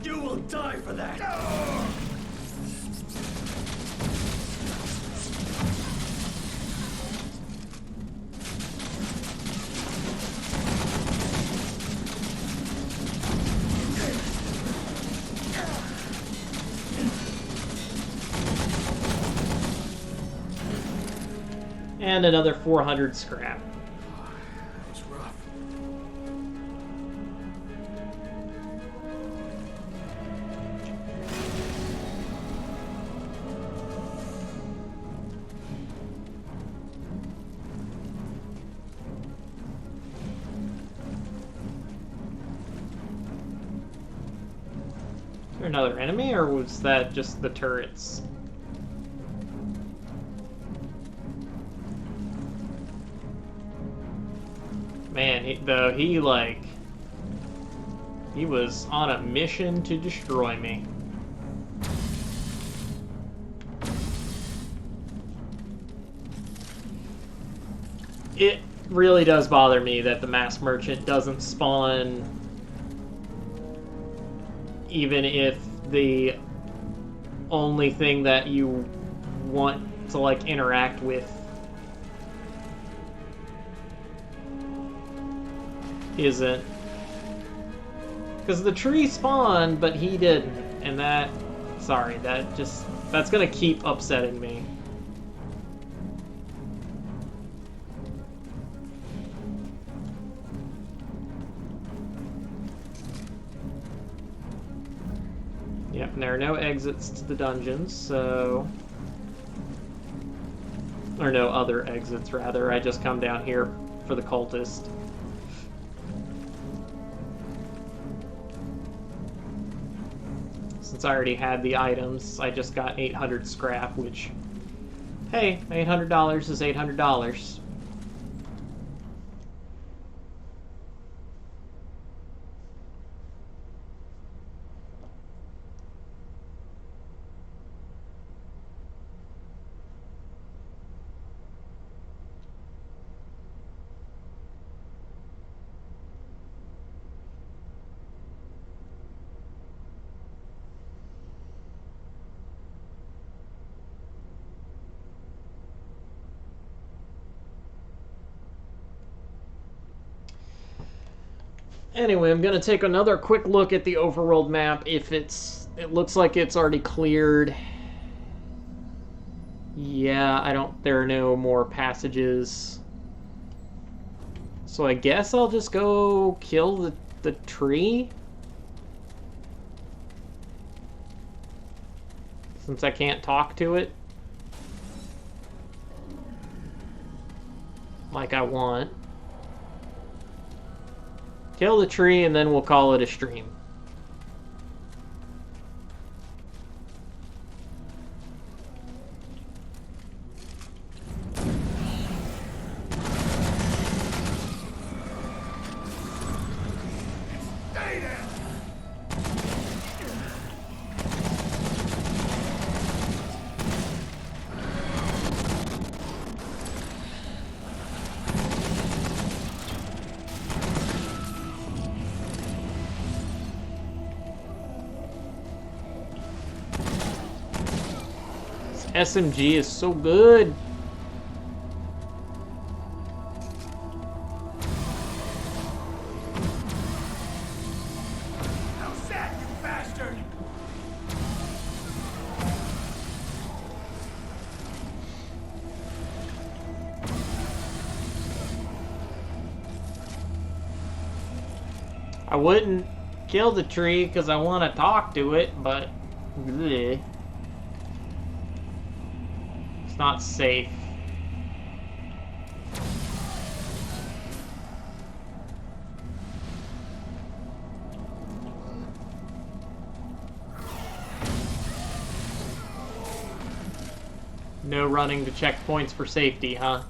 You will die for that. And another 400 scrap. Another enemy, or was that just the turrets? Man, he was on a mission to destroy me. It really does bother me that the mass merchant doesn't spawn even if the only thing that you want to, like, interact with isn't. Because the tree spawned, but he didn't. And that... Sorry, that's gonna keep upsetting me. Yep, and there are no exits to the dungeons, so... Or no other exits, rather. I just come down here for the cultist. since I already had the items, I just got 800 scrap, which, hey, $800 is $800. Anyway, I'm going to take another quick look at the overworld map. If it looks like it's already cleared. Yeah, there are no more passages. So I guess I'll just go kill the tree. Since I can't talk to it. Like I want. Kill the tree and then we'll call it a stream. SMG is so good. How's that, you bastard? I wouldn't kill the tree because I want to talk to it, but bleh. It's not safe. No running to checkpoints for safety, huh?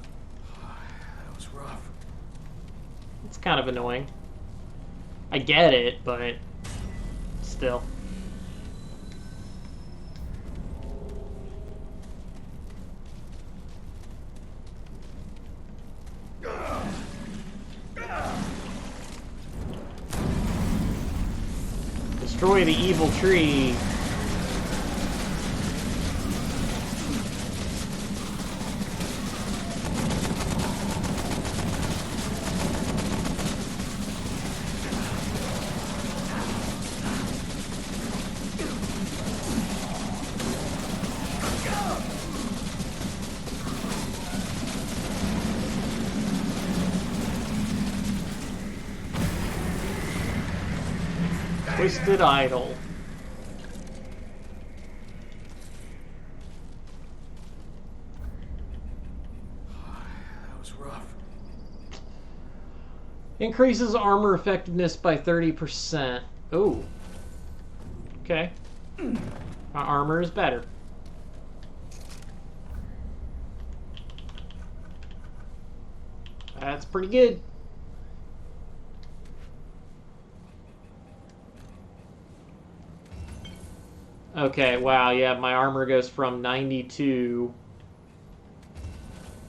That was rough. It's kind of annoying. I get it, but still. Destroy the evil tree. Twisted Idol. That was rough. Increases armor effectiveness by 30%. Ooh. Okay. My armor is better. That's pretty good. Okay, wow, yeah, my armor goes from 92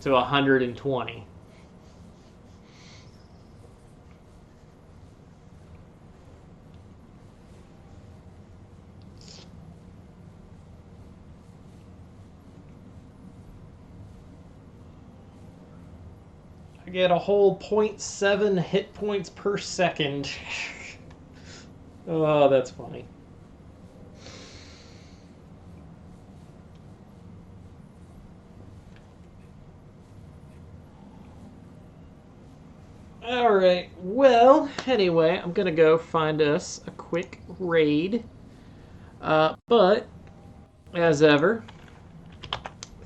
to 120. I get a whole 0.7 hit points per second. Oh, that's funny. Alright, well, anyway, I'm gonna go find us a quick raid. But, as ever,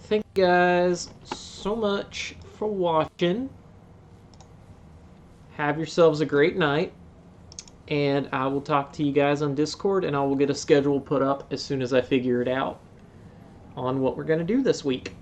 thank you guys so much for watching. Have yourselves a great night. and I will talk to you guys on Discord, and I will get a schedule put up as soon as I figure it out on what we're going to do this week.